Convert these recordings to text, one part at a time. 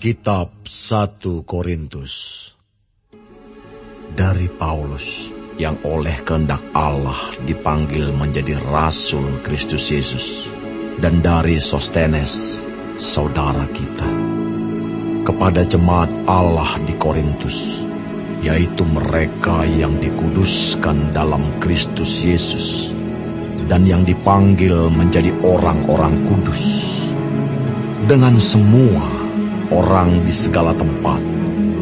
Kitab 1 Korintus. Dari Paulus, yang oleh kehendak Allah dipanggil menjadi Rasul Kristus Yesus, dan dari Sostenes, saudara kita, kepada jemaat Allah di Korintus, yaitu mereka yang dikuduskan dalam Kristus Yesus, dan yang dipanggil menjadi orang-orang kudus, dengan semua orang di segala tempat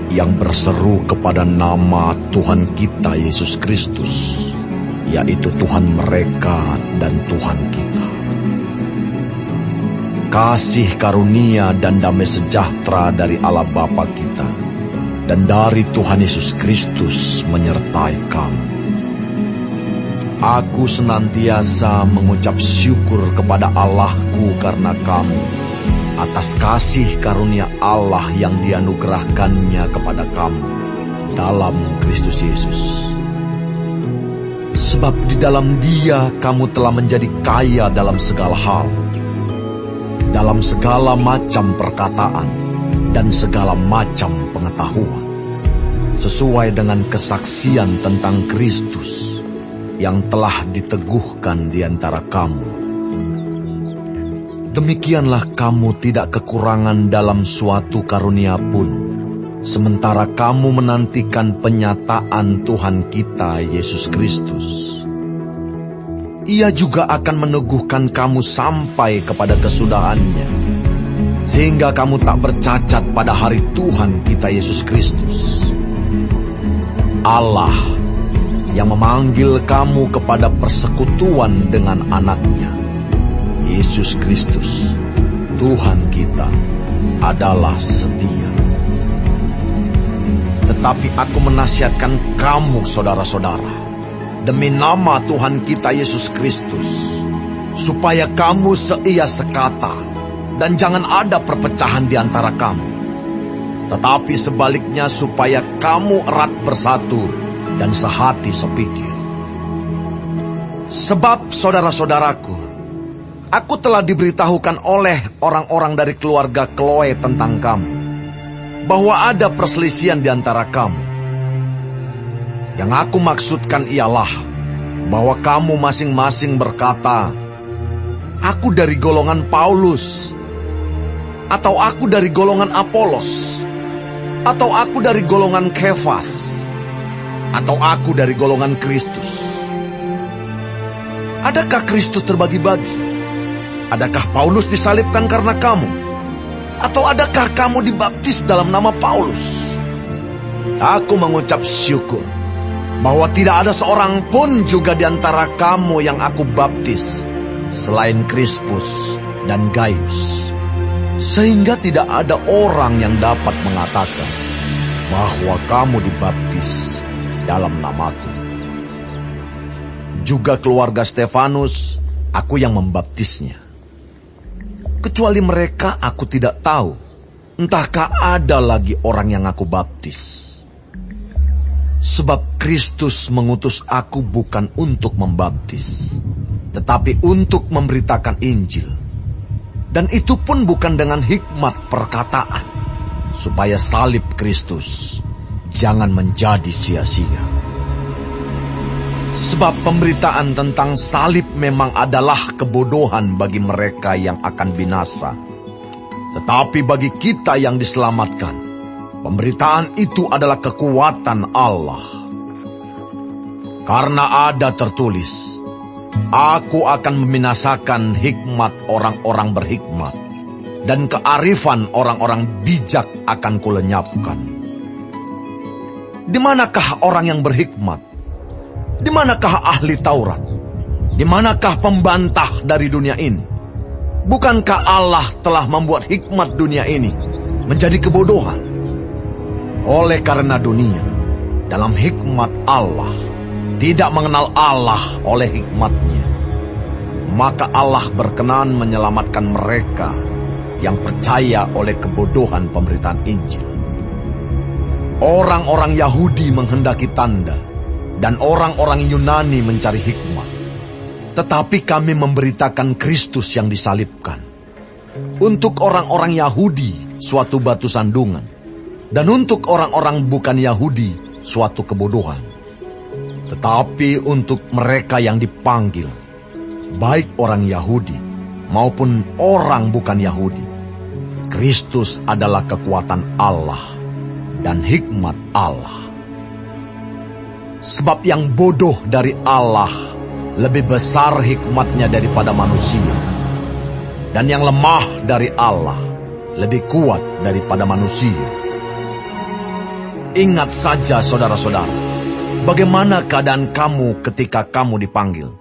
yang berseru kepada nama Tuhan kita Yesus Kristus, yaitu Tuhan mereka dan Tuhan kita. Kasih karunia dan damai sejahtera dari Allah Bapa kita dan dari Tuhan Yesus Kristus menyertai kamu. Aku senantiasa mengucap syukur kepada Allahku karena kamu, atas kasih karunia Allah yang dianugerahkannya kepada kamu dalam Kristus Yesus. Sebab di dalam Dia kamu telah menjadi kaya dalam segala hal, dalam segala macam perkataan dan segala macam pengetahuan, sesuai dengan kesaksian tentang Kristus yang telah diteguhkan di antara kamu. Demikianlah kamu tidak kekurangan dalam suatu karunia pun, sementara kamu menantikan penyataan Tuhan kita Yesus Kristus. Ia juga akan meneguhkan kamu sampai kepada kesudahannya, sehingga kamu tak bercacat pada hari Tuhan kita Yesus Kristus. Allah yang memanggil kamu kepada persekutuan dengan anaknya, Yesus Kristus, Tuhan kita, adalah setia. Tetapi aku menasihatkan kamu, saudara-saudara, demi nama Tuhan kita Yesus Kristus, supaya kamu seia sekata, dan jangan ada perpecahan di antara kamu. Tetapi sebaliknya supaya kamu erat bersatu dan sehati sepikir. Sebab saudara-saudaraku, aku telah diberitahukan oleh orang-orang dari keluarga Chloe tentang kamu, bahwa ada perselisihan di antara kamu. Yang aku maksudkan ialah bahwa kamu masing-masing berkata, aku dari golongan Paulus, atau aku dari golongan Apolos, atau aku dari golongan Kefas, atau aku dari golongan Kristus. Adakah Kristus terbagi-bagi? Adakah Paulus disalibkan karena kamu? Atau adakah kamu dibaptis dalam nama Paulus? Aku mengucap syukur bahwa tidak ada seorang pun juga di antara kamu yang aku baptis selain Krispus dan Gaius, sehingga tidak ada orang yang dapat mengatakan bahwa kamu dibaptis dalam namaku. Juga keluarga Stefanus, aku yang membaptisnya. Kecuali mereka aku tidak tahu, entahkah ada lagi orang yang aku baptis. Sebab Kristus mengutus aku bukan untuk membaptis, tetapi untuk memberitakan Injil. Dan itu pun bukan dengan hikmat perkataan, supaya salib Kristus jangan menjadi sia-sia. Sebab pemberitaan tentang salib memang adalah kebodohan bagi mereka yang akan binasa. Tetapi bagi kita yang diselamatkan, pemberitaan itu adalah kekuatan Allah. Karena ada tertulis, aku akan membinasakan hikmat orang-orang berhikmat, dan kearifan orang-orang bijak akan kulenyapkan. Di manakah orang yang berhikmat? Di manakah ahli Taurat? Di manakah pembantah dari dunia ini? Bukankah Allah telah membuat hikmat dunia ini menjadi kebodohan? Oleh karena dunia, dalam hikmat Allah, tidak mengenal Allah oleh hikmatnya, maka Allah berkenan menyelamatkan mereka yang percaya oleh kebodohan pemberitaan Injil. Orang-orang Yahudi menghendaki tanda, dan orang-orang Yunani mencari hikmat. Tetapi kami memberitakan Kristus yang disalibkan. Untuk orang-orang Yahudi suatu batu sandungan, dan untuk orang-orang bukan Yahudi suatu kebodohan. Tetapi untuk mereka yang dipanggil, baik orang Yahudi maupun orang bukan Yahudi, Kristus adalah kekuatan Allah dan hikmat Allah. Sebab yang bodoh dari Allah lebih besar hikmatnya daripada manusia, dan yang lemah dari Allah lebih kuat daripada manusia. Ingat saja saudara-saudara, bagaimana keadaan kamu ketika kamu dipanggil.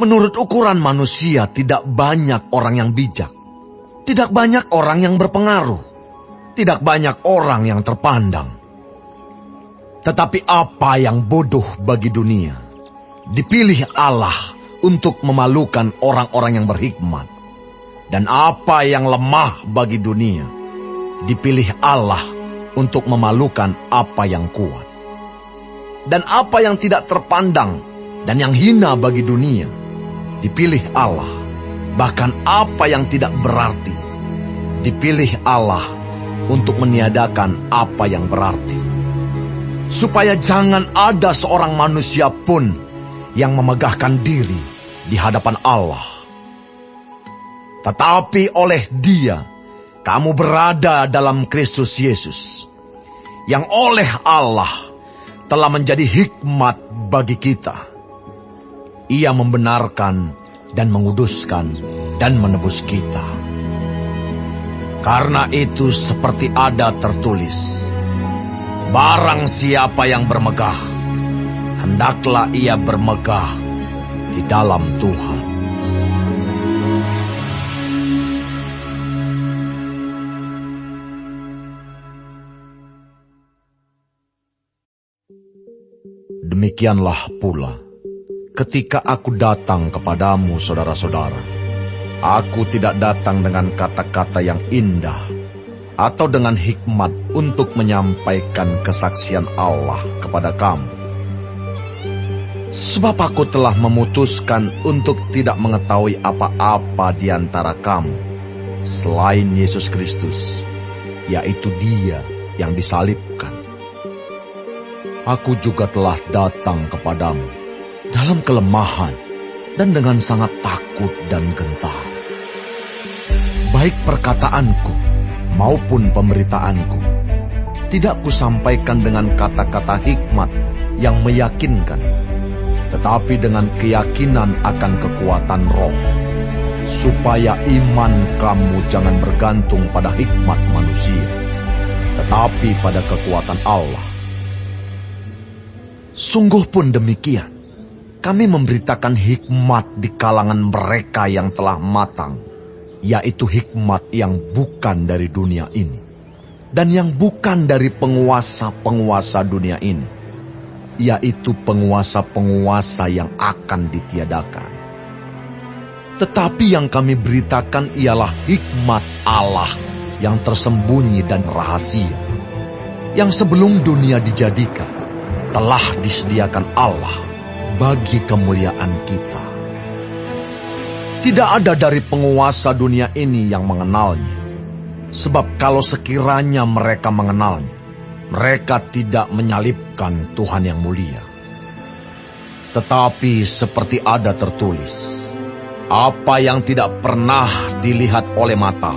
Menurut ukuran manusia tidak banyak orang yang bijak, tidak banyak orang yang berpengaruh, tidak banyak orang yang terpandang. Tetapi apa yang bodoh bagi dunia, dipilih Allah untuk memalukan orang-orang yang berhikmat. Dan apa yang lemah bagi dunia, dipilih Allah untuk memalukan apa yang kuat. Dan apa yang tidak terpandang dan yang hina bagi dunia, dipilih Allah. Bahkan apa yang tidak berarti, dipilih Allah untuk meniadakan apa yang berarti. Supaya jangan ada seorang manusia pun yang memegahkan diri di hadapan Allah. Tetapi oleh Dia, kamu berada dalam Kristus Yesus, yang oleh Allah telah menjadi hikmat bagi kita. Ia membenarkan dan menguduskan dan menebus kita. Karena itu seperti ada tertulis, barang siapa yang bermegah, hendaklah ia bermegah di dalam Tuhan. Demikianlah pula, ketika aku datang kepadamu, saudara-saudara, aku tidak datang dengan kata-kata yang indah atau dengan hikmat untuk menyampaikan kesaksian Allah kepada kamu. Sebab aku telah memutuskan untuk tidak mengetahui apa-apa di antara kamu selain Yesus Kristus, yaitu Dia yang disalibkan. Aku juga telah datang kepadamu dalam kelemahan dan dengan sangat takut dan gentar. Baik perkataanku maupun pemberitaanku tidak kusampaikan dengan kata-kata hikmat yang meyakinkan, tetapi dengan keyakinan akan kekuatan roh, supaya iman kamu jangan bergantung pada hikmat manusia, tetapi pada kekuatan Allah. Sungguh pun demikian, kami memberitakan hikmat di kalangan mereka yang telah matang, yaitu hikmat yang bukan dari dunia ini, dan yang bukan dari penguasa-penguasa dunia ini, yaitu penguasa-penguasa yang akan ditiadakan. Tetapi yang kami beritakan ialah hikmat Allah yang tersembunyi dan rahasia, yang sebelum dunia dijadikan, telah disediakan Allah bagi kemuliaan kita. Tidak ada dari penguasa dunia ini yang mengenalnya. Sebab kalau sekiranya mereka mengenalnya, mereka tidak menyalibkan Tuhan yang mulia. Tetapi seperti ada tertulis, apa yang tidak pernah dilihat oleh mata,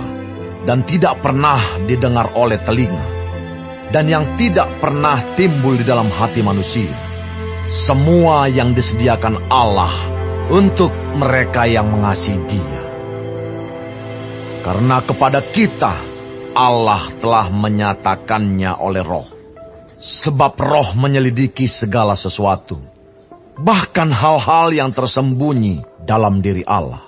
dan tidak pernah didengar oleh telinga, dan yang tidak pernah timbul di dalam hati manusia, semua yang disediakan Allah untuk mereka yang mengasihi Dia. Karena kepada kita Allah telah menyatakannya oleh Roh, sebab Roh menyelidiki segala sesuatu, bahkan hal-hal yang tersembunyi dalam diri Allah.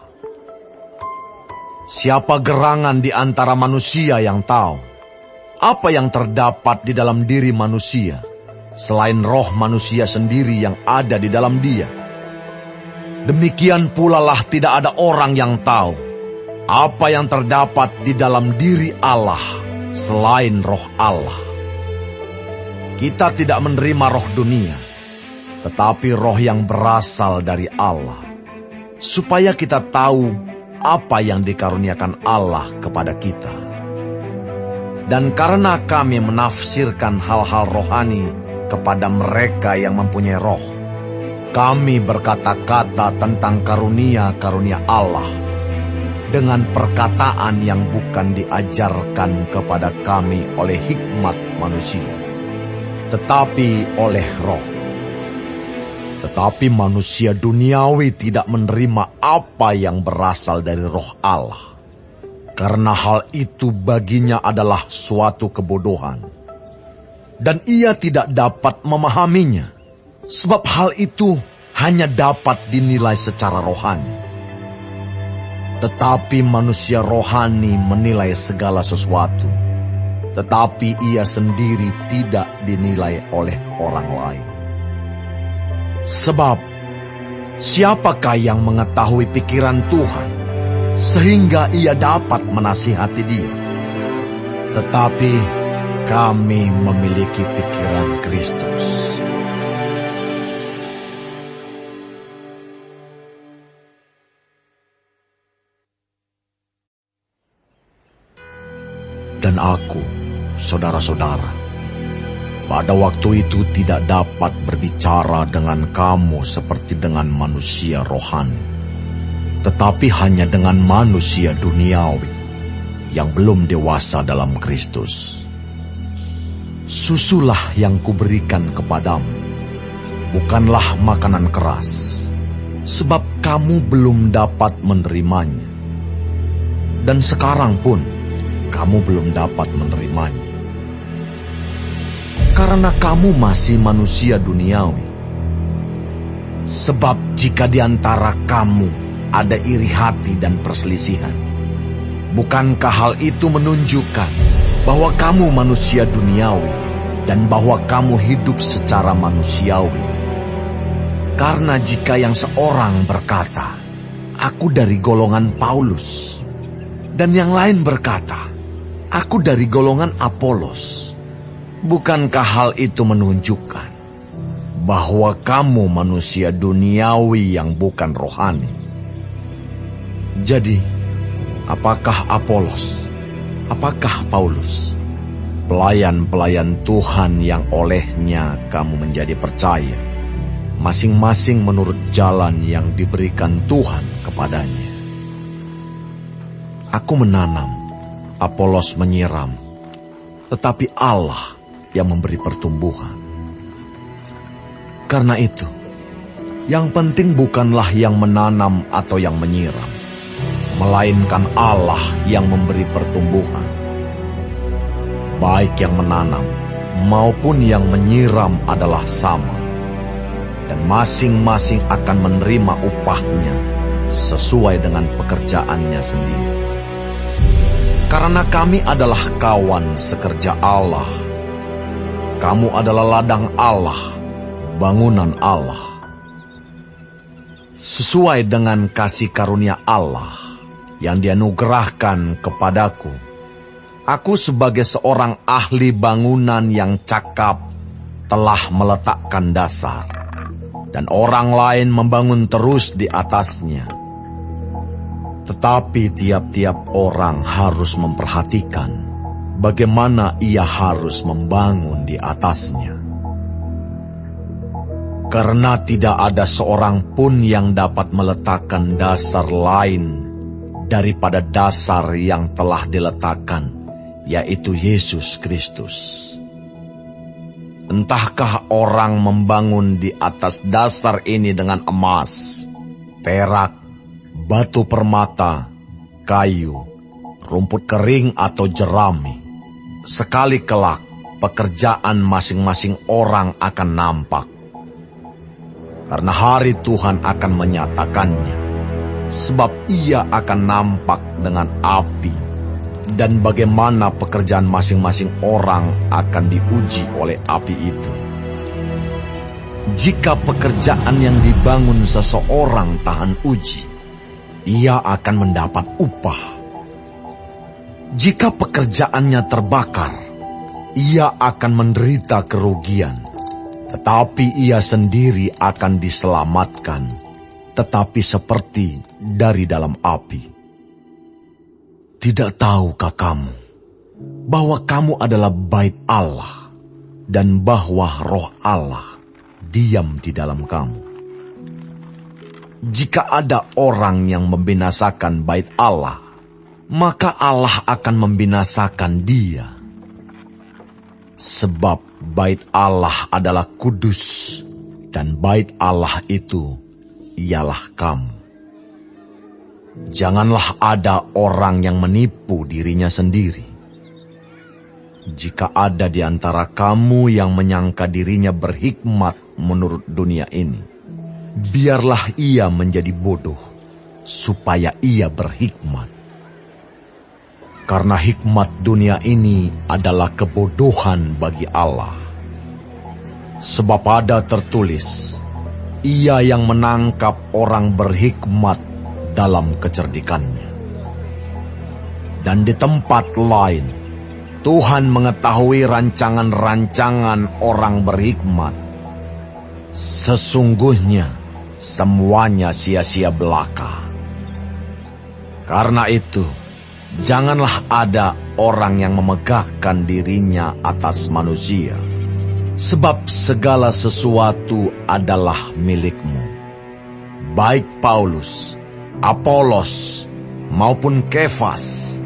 Siapa gerangan di antara manusia yang tahu apa yang terdapat di dalam diri manusia, selain roh manusia sendiri yang ada di dalam dia? Demikian pula lah tidak ada orang yang tahu apa yang terdapat di dalam diri Allah, selain roh Allah. Kita tidak menerima roh dunia, tetapi roh yang berasal dari Allah, supaya kita tahu apa yang dikaruniakan Allah kepada kita. Dan karena kami menafsirkan hal-hal rohani kepada mereka yang mempunyai roh, kami berkata-kata tentang karunia-karunia Allah dengan perkataan yang bukan diajarkan kepada kami oleh hikmat manusia, tetapi oleh roh. Tetapi manusia duniawi tidak menerima apa yang berasal dari roh Allah, karena hal itu baginya adalah suatu kebodohan, dan ia tidak dapat memahaminya, sebab hal itu hanya dapat dinilai secara rohani. Tetapi manusia rohani menilai segala sesuatu, tetapi ia sendiri tidak dinilai oleh orang lain. Sebab, siapakah yang mengetahui pikiran Tuhan, sehingga ia dapat menasihati dia? Tetapi kami memiliki pikiran Kristus. Dan aku, saudara-saudara, pada waktu itu tidak dapat berbicara dengan kamu seperti dengan manusia rohani, tetapi hanya dengan manusia duniawi yang belum dewasa dalam Kristus. Susulah yang kuberikan kepadamu, bukanlah makanan keras, sebab kamu belum dapat menerimanya. Dan sekarang pun kamu belum dapat menerimanya, karena kamu masih manusia duniawi. Sebab jika di antara kamu ada iri hati dan perselisihan, bukankah hal itu menunjukkan bahwa kamu manusia duniawi dan bahwa kamu hidup secara manusiawi? Karena jika yang seorang berkata, "Aku dari golongan Paulus," dan yang lain berkata, "Aku dari golongan Apolos," bukankah hal itu menunjukkan bahwa kamu manusia duniawi yang bukan rohani? Jadi, apakah Apolos? Apakah Paulus? Pelayan-pelayan Tuhan yang olehnya kamu menjadi percaya, masing-masing menurut jalan yang diberikan Tuhan kepadanya. Aku menanam, Apolos menyiram, tetapi Allah yang memberi pertumbuhan. Karena itu, yang penting bukanlah yang menanam atau yang menyiram, melainkan Allah yang memberi pertumbuhan. Baik yang menanam maupun yang menyiram adalah sama, dan masing-masing akan menerima upahnya sesuai dengan pekerjaannya sendiri. Karena kami adalah kawan sekerja Allah. Kamu adalah ladang Allah, bangunan Allah. Sesuai dengan kasih karunia Allah yang dianugerahkan kepadaku, aku sebagai seorang ahli bangunan yang cakap telah meletakkan dasar, dan orang lain membangun terus di atasnya. Tetapi tiap-tiap orang harus memperhatikan bagaimana ia harus membangun di atasnya. Karena tidak ada seorang pun yang dapat meletakkan dasar lain daripada dasar yang telah diletakkan, yaitu Yesus Kristus. Entahkah orang membangun di atas dasar ini dengan emas, perak, batu permata, kayu, rumput kering atau jerami. Sekali kelak, pekerjaan masing-masing orang akan nampak. Karena hari Tuhan akan menyatakannya, sebab ia akan nampak dengan api, dan bagaimana pekerjaan masing-masing orang akan diuji oleh api itu. Jika pekerjaan yang dibangun seseorang tahan uji, ia akan mendapat upah. Jika pekerjaannya terbakar, ia akan menderita kerugian, tetapi ia sendiri akan diselamatkan, tetapi seperti dari dalam api. Tidak tahukah kamu bahwa kamu adalah bait Allah dan bahwa Roh Allah diam di dalam kamu. Jika ada orang yang membinasakan bait Allah, maka Allah akan membinasakan dia. Sebab bait Allah adalah kudus, dan bait Allah itu ialah kamu. Janganlah ada orang yang menipu dirinya sendiri. Jika ada di antara kamu yang menyangka dirinya berhikmat menurut dunia ini, biarlah ia menjadi bodoh, supaya ia berhikmat. Karena hikmat dunia ini adalah kebodohan bagi Allah. Sebab ada tertulis, ia yang menangkap orang berhikmat dalam kecerdikannya. Dan di tempat lain, Tuhan mengetahui rancangan-rancangan orang berhikmat. Sesungguhnya semuanya sia-sia belaka. Karena itu, janganlah ada orang yang memegahkan dirinya atas manusia, sebab segala sesuatu adalah milikmu. Baik Paulus, Apolos, maupun Kefas,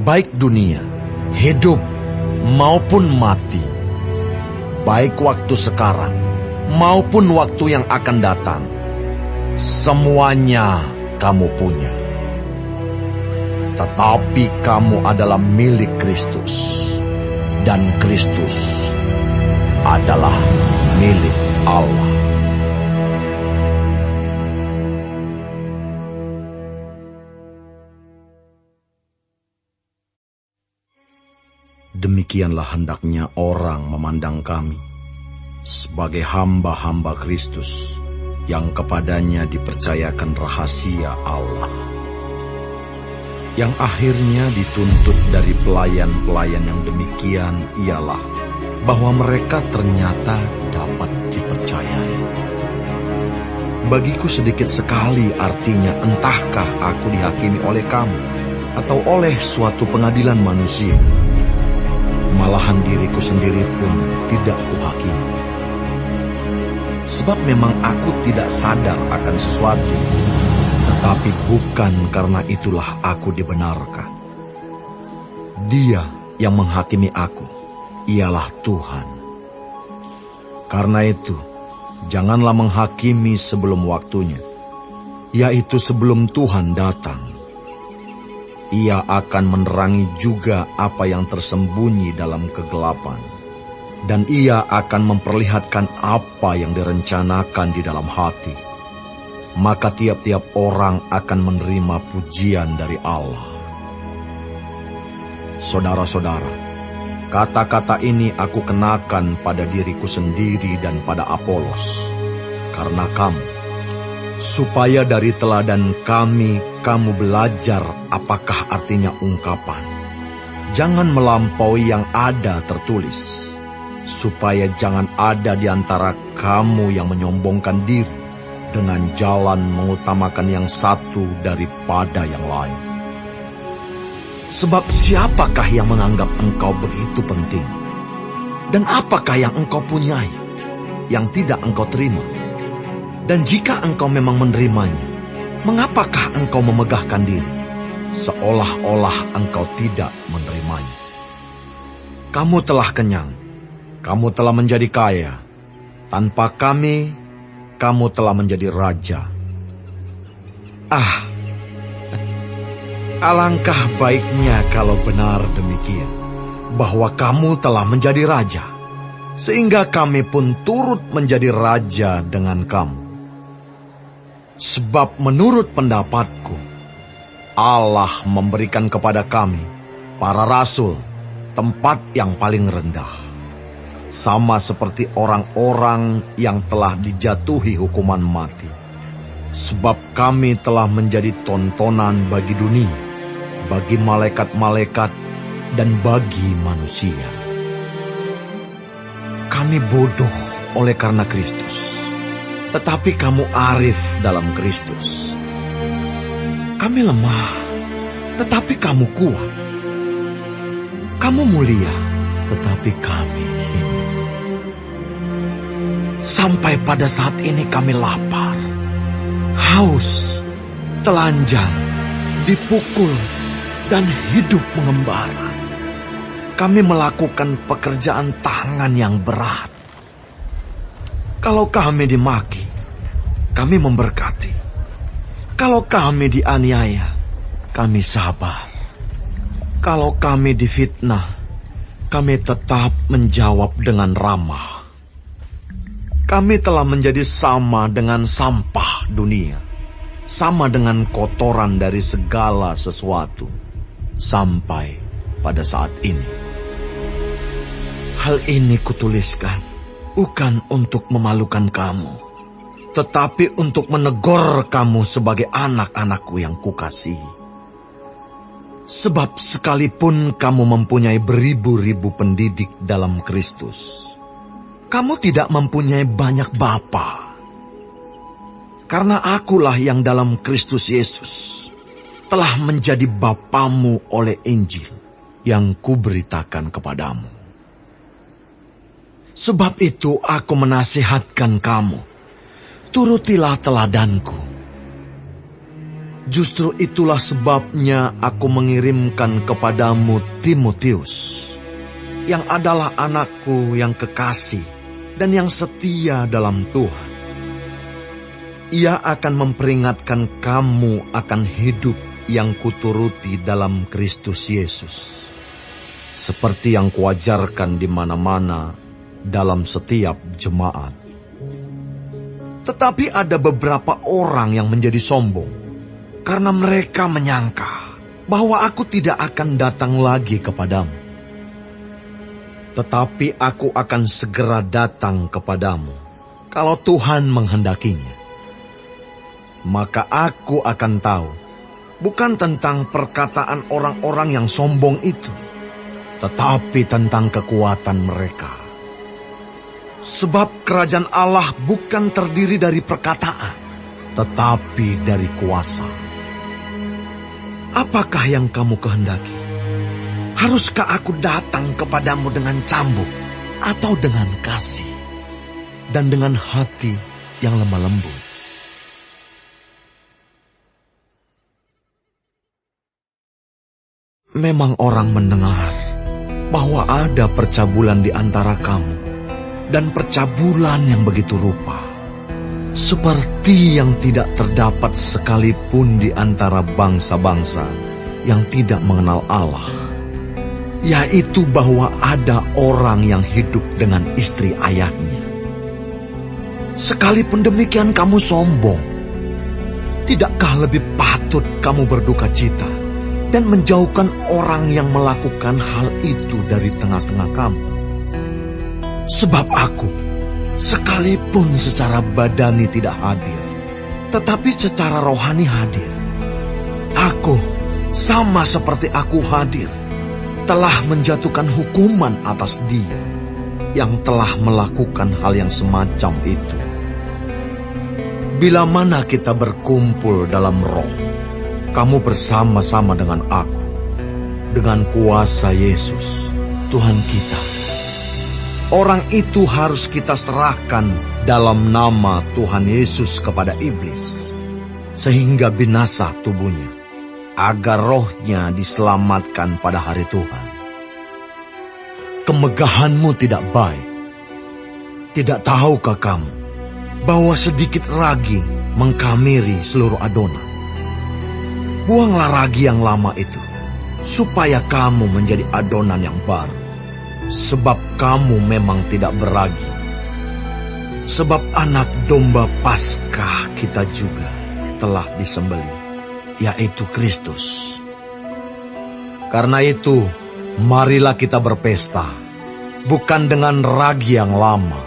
baik dunia, hidup maupun mati, baik waktu sekarang maupun waktu yang akan datang, semuanya kamu punya. Tetapi kamu adalah milik Kristus, dan Kristus adalah milik Allah. Demikianlah hendaknya orang memandang kami sebagai hamba-hamba Kristus yang kepadanya dipercayakan rahasia Allah, yang akhirnya dituntut dari pelayan-pelayan yang demikian ialah bahwa mereka ternyata dapat dipercayai. Bagiku sedikit sekali artinya entahkah aku dihakimi oleh kamu atau oleh suatu pengadilan manusia. Malahan diriku sendiri pun tidak kuhakimi. Sebab memang aku tidak sadar akan sesuatu, tetapi bukan karena itulah aku dibenarkan. Dia yang menghakimi aku ialah Tuhan. Karena itu, janganlah menghakimi sebelum waktunya, yaitu sebelum Tuhan datang. Ia akan menerangi juga apa yang tersembunyi dalam kegelapan, dan ia akan memperlihatkan apa yang direncanakan di dalam hati. Maka tiap-tiap orang akan menerima pujian dari Allah. Saudara-saudara, kata-kata ini aku kenakan pada diriku sendiri dan pada Apolos, karena kamu, supaya dari teladan kami kamu belajar apakah artinya ungkapan. Jangan melampaui yang ada tertulis, supaya jangan ada di antara kamu yang menyombongkan diri dengan jalan mengutamakan yang satu daripada yang lain. Sebab siapakah yang menganggap engkau begitu penting? Dan apakah yang engkau punyai yang tidak engkau terima? Dan jika engkau memang menerimanya, mengapakah engkau memegahkan diri, seolah-olah engkau tidak menerimanya? Kamu telah kenyang, kamu telah menjadi kaya. Tanpa kami, kamu telah menjadi raja. Alangkah baiknya kalau benar demikian, bahwa kamu telah menjadi raja, sehingga kami pun turut menjadi raja dengan kamu. Sebab menurut pendapatku, Allah memberikan kepada kami, para rasul, tempat yang paling rendah. Sama seperti orang-orang yang telah dijatuhi hukuman mati. Sebab kami telah menjadi tontonan bagi dunia, bagi malaikat-malaikat, dan bagi manusia. Kami bodoh oleh karena Kristus, tetapi kamu arif dalam Kristus. Kami lemah, tetapi kamu kuat. Kamu mulia, tetapi kami hina. Sampai pada saat ini kami lapar, haus, telanjang, dipukul, dan hidup mengembara. Kami melakukan pekerjaan tangan yang berat. Kalau kami dimaki, kami memberkati. Kalau kami dianiaya, kami sabar. Kalau kami difitnah, kami tetap menjawab dengan ramah. Kami telah menjadi sama dengan sampah dunia, sama dengan kotoran dari segala sesuatu, sampai pada saat ini. Hal ini kutuliskan, bukan untuk memalukan kamu, tetapi untuk menegur kamu sebagai anak-anakku yang kukasihi. Sebab sekalipun kamu mempunyai beribu-ribu pendidik dalam Kristus, kamu tidak mempunyai banyak bapa. Karena akulah yang dalam Kristus Yesus telah menjadi bapamu oleh Injil yang kuberitakan kepadamu. Sebab itu aku menasihatkan kamu, turutilah teladanku. Justru itulah sebabnya aku mengirimkan kepadamu Timotius, yang adalah anakku yang kekasih dan yang setia dalam Tuhan. Ia akan memperingatkan kamu akan hidup yang kuturuti dalam Kristus Yesus, seperti yang kuajarkan di mana-mana dalam setiap jemaat. Tetapi ada beberapa orang yang menjadi sombong, karena mereka menyangka bahwa aku tidak akan datang lagi kepadamu. Tetapi aku akan segera datang kepadamu, kalau Tuhan menghendakinya. Maka aku akan tahu, bukan tentang perkataan orang-orang yang sombong itu, tetapi tentang kekuatan mereka. Sebab kerajaan Allah bukan terdiri dari perkataan, tetapi dari kuasa. Apakah yang kamu kehendaki? Haruskah aku datang kepadamu dengan cambuk, atau dengan kasih, dan dengan hati yang lemah lembut? Memang orang mendengar bahwa ada percabulan di antara kamu, dan percabulan yang begitu rupa, seperti yang tidak terdapat sekalipun di antara bangsa-bangsa yang tidak mengenal Allah, yaitu bahwa ada orang yang hidup dengan istri ayahnya. Sekalipun demikian kamu sombong, tidakkah lebih patut kamu berduka cita dan menjauhkan orang yang melakukan hal itu dari tengah-tengah kamu? Sebab aku, sekalipun secara badani tidak hadir, tetapi secara rohani hadir. Aku, sama seperti aku hadir, telah menjatuhkan hukuman atas dia yang telah melakukan hal yang semacam itu. Bila mana kita berkumpul dalam roh, kamu bersama-sama dengan aku, dengan kuasa Yesus, Tuhan kita. Orang itu harus kita serahkan dalam nama Tuhan Yesus kepada iblis, sehingga binasa tubuhnya, agar rohnya diselamatkan pada hari Tuhan. Kemegahanmu tidak baik. Tidak tahukah kamu bahwa sedikit ragi mengkamiri seluruh adonan? Buanglah ragi yang lama itu, supaya kamu menjadi adonan yang baru. Sebab kamu memang tidak beragi. Sebab anak domba Paskah kita juga telah disembelih, yaitu Kristus. Karena itu, marilah kita berpesta, bukan dengan ragi yang lama,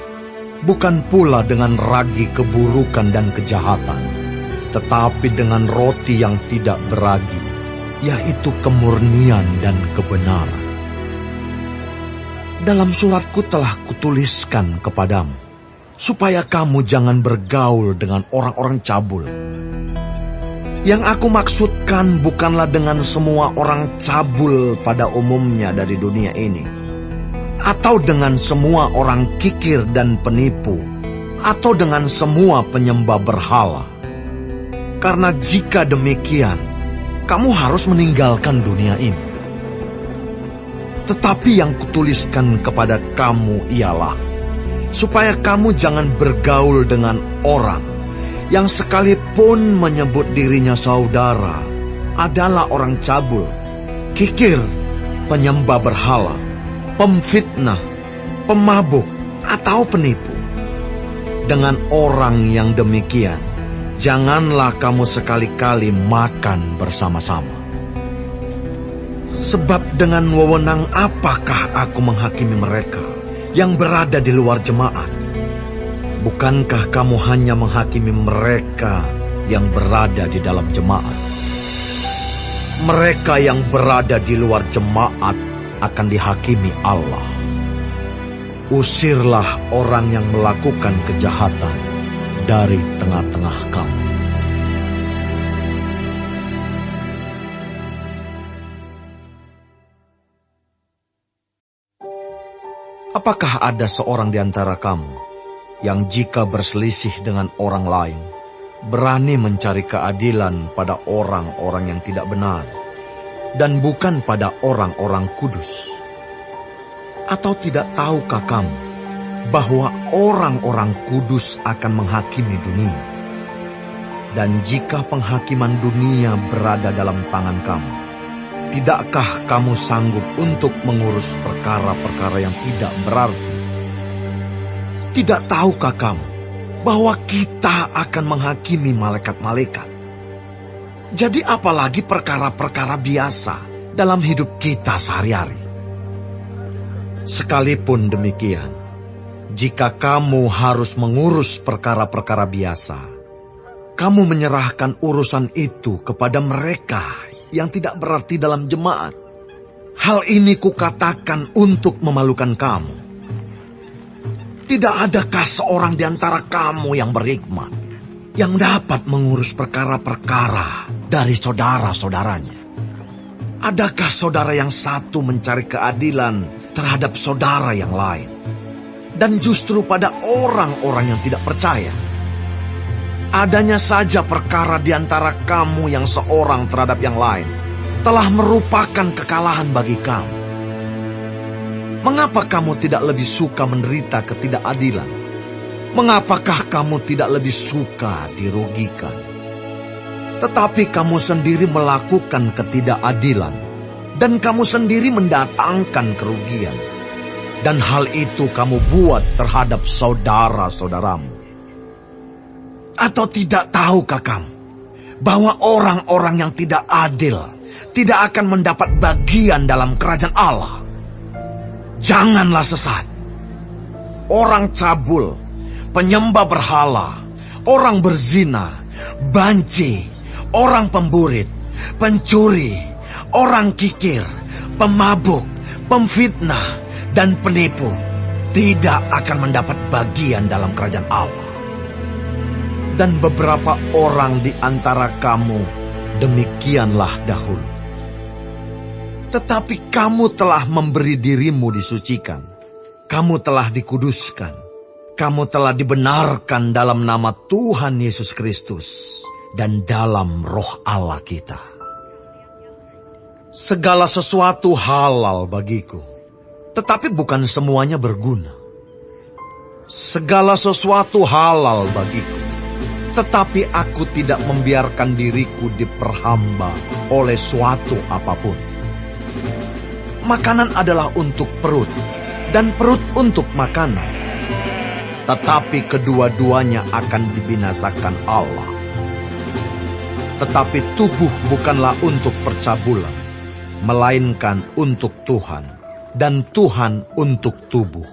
bukan pula dengan ragi keburukan dan kejahatan, tetapi dengan roti yang tidak beragi, yaitu kemurnian dan kebenaran. Dalam suratku telah kutuliskan kepadamu, supaya kamu jangan bergaul dengan orang-orang cabul, Yang aku maksudkan bukanlah dengan semua orang cabul pada umumnya dari dunia ini, atau dengan semua orang kikir dan penipu, atau dengan semua penyembah berhala. Karena jika demikian, kamu harus meninggalkan dunia ini. Tetapi yang kutuliskan kepada kamu ialah, supaya kamu jangan bergaul dengan orang yang sekalipun menyebut dirinya saudara adalah orang cabul, kikir, penyembah berhala, pemfitnah, pemabuk, atau penipu. Dengan orang yang demikian, janganlah kamu sekali-kali makan bersama-sama. Sebab dengan wewenang apakah aku menghakimi mereka yang berada di luar jemaat? Bukankah kamu hanya menghakimi mereka yang berada di dalam jemaat? Mereka yang berada di luar jemaat akan dihakimi Allah. Usirlah orang yang melakukan kejahatan dari tengah-tengah kamu. Apakah ada seorang di antara kamu yang jika berselisih dengan orang lain, berani mencari keadilan pada orang-orang yang tidak benar, dan bukan pada orang-orang kudus? Atau tidak tahukah kamu bahwa orang-orang kudus akan menghakimi dunia? Dan jika penghakiman dunia berada dalam tangan kamu, tidakkah kamu sanggup untuk mengurus perkara-perkara yang tidak berarti? Tidak tahukah kamu bahwa kita akan menghakimi malaikat-malaikat? Jadi apalagi perkara-perkara biasa dalam hidup kita sehari-hari. Sekalipun demikian, jika kamu harus mengurus perkara-perkara biasa, kamu menyerahkan urusan itu kepada mereka yang tidak berarti dalam jemaat. Hal ini kukatakan untuk memalukan kamu. Tidak adakah seorang di antara kamu yang berhikmat, yang dapat mengurus perkara-perkara dari saudara-saudaranya? Adakah saudara yang satu mencari keadilan terhadap saudara yang lain, dan justru pada orang-orang yang tidak percaya? Adanya saja perkara di antara kamu yang seorang terhadap yang lain telah merupakan kekalahan bagi kamu. Mengapa kamu tidak lebih suka menderita ketidakadilan? Mengapakah kamu tidak lebih suka dirugikan? Tetapi kamu sendiri melakukan ketidakadilan, dan kamu sendiri mendatangkan kerugian. Dan hal itu kamu buat terhadap saudara-saudaramu. Atau tidak tahukah kamu bahwa orang-orang yang tidak adil tidak akan mendapat bagian dalam kerajaan Allah? Janganlah sesat. Orang cabul, penyembah berhala, orang berzina, banci, orang pemburit, pencuri, orang kikir, pemabuk, pemfitnah, dan penipu tidak akan mendapat bagian dalam kerajaan Allah. Dan beberapa orang di antara kamu demikianlah dahulu. Tetapi kamu telah memberi dirimu disucikan. Kamu telah dikuduskan. Kamu telah dibenarkan dalam nama Tuhan Yesus Kristus dan dalam roh Allah kita. Segala sesuatu halal bagiku, tetapi bukan semuanya berguna. Segala sesuatu halal bagiku, tetapi aku tidak membiarkan diriku diperhamba oleh suatu apapun. Makanan adalah untuk perut, dan perut untuk makanan. Tetapi kedua-duanya akan dibinasakan Allah. Tetapi tubuh bukanlah untuk percabulan, melainkan untuk Tuhan, dan Tuhan untuk tubuh.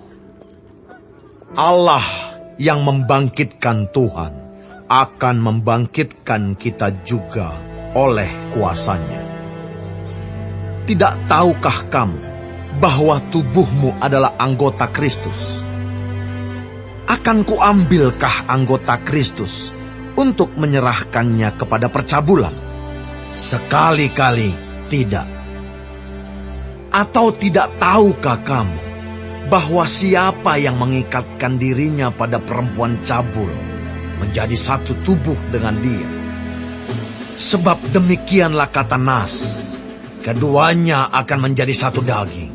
Allah yang membangkitkan Tuhan akan membangkitkan kita juga oleh kuasanya. Tidak tahukah kamu bahwa tubuhmu adalah anggota Kristus? Akan kuambilkah anggota Kristus untuk menyerahkannya kepada percabulan? Sekali-kali tidak. Atau tidak tahukah kamu bahwa siapa yang mengikatkan dirinya pada perempuan cabul menjadi satu tubuh dengan dia? Sebab demikianlah kata Nas, keduanya akan menjadi satu daging.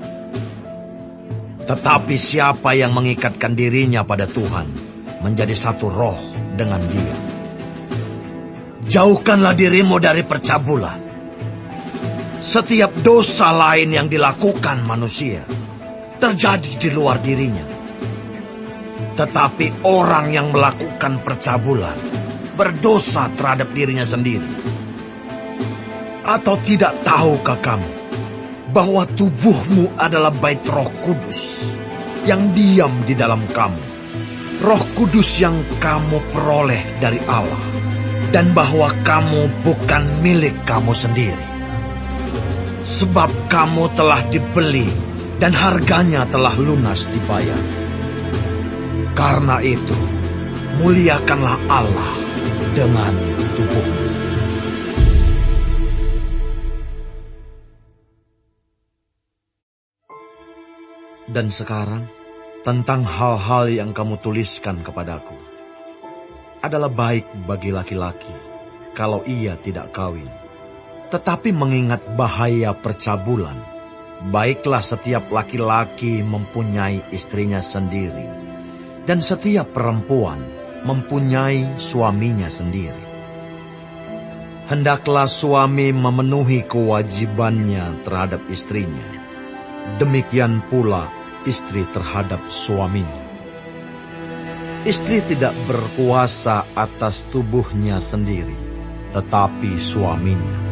Tetapi siapa yang mengikatkan dirinya pada Tuhan menjadi satu roh dengan dia. Jauhkanlah dirimu dari percabulan. Setiap dosa lain yang dilakukan manusia terjadi di luar dirinya. Tetapi orang yang melakukan percabulan berdosa terhadap dirinya sendiri. Atau tidak tahukah kamu bahwa tubuhmu adalah bait Roh Kudus yang diam di dalam kamu, Roh Kudus yang kamu peroleh dari Allah, dan bahwa kamu bukan milik kamu sendiri? Sebab kamu telah dibeli dan harganya telah lunas dibayar. Karena itu, muliakanlah Allah dengan tubuhmu. Dan sekarang, tentang hal-hal yang kamu tuliskan kepadaku, adalah baik bagi laki-laki kalau ia tidak kawin. Tetapi mengingat bahaya percabulan, baiklah setiap laki-laki mempunyai istrinya sendiri, dan setiap perempuan mempunyai suaminya sendiri. Hendaklah suami memenuhi kewajibannya terhadap istrinya, demikian pula istri terhadap suaminya. Istri tidak berkuasa atas tubuhnya sendiri, tetapi suaminya.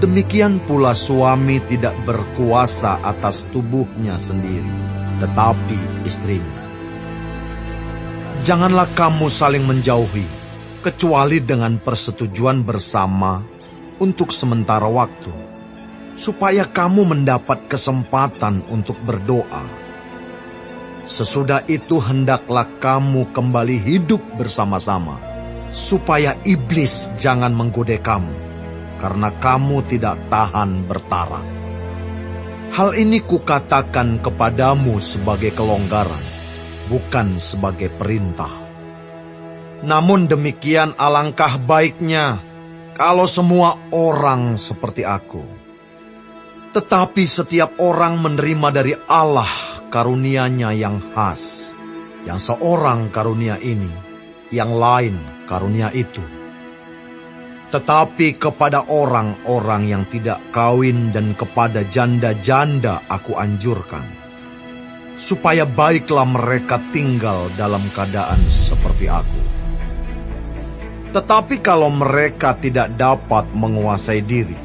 Demikian pula suami tidak berkuasa atas tubuhnya sendiri, tetapi istrinya. Janganlah kamu saling menjauhi, kecuali dengan persetujuan bersama untuk sementara waktu, supaya kamu mendapat kesempatan untuk berdoa. Sesudah itu hendaklah kamu kembali hidup bersama-sama, supaya iblis jangan menggoda kamu, karena kamu tidak tahan bertarak. Hal ini kukatakan kepadamu sebagai kelonggaran, bukan sebagai perintah. Namun demikian alangkah baiknya kalau semua orang seperti aku. Tetapi setiap orang menerima dari Allah karunia-Nya yang khas, yang seorang karunia ini, yang lain karunia itu. Tetapi kepada orang-orang yang tidak kawin dan kepada janda-janda aku anjurkan, supaya baiklah mereka tinggal dalam keadaan seperti aku. Tetapi kalau mereka tidak dapat menguasai diri,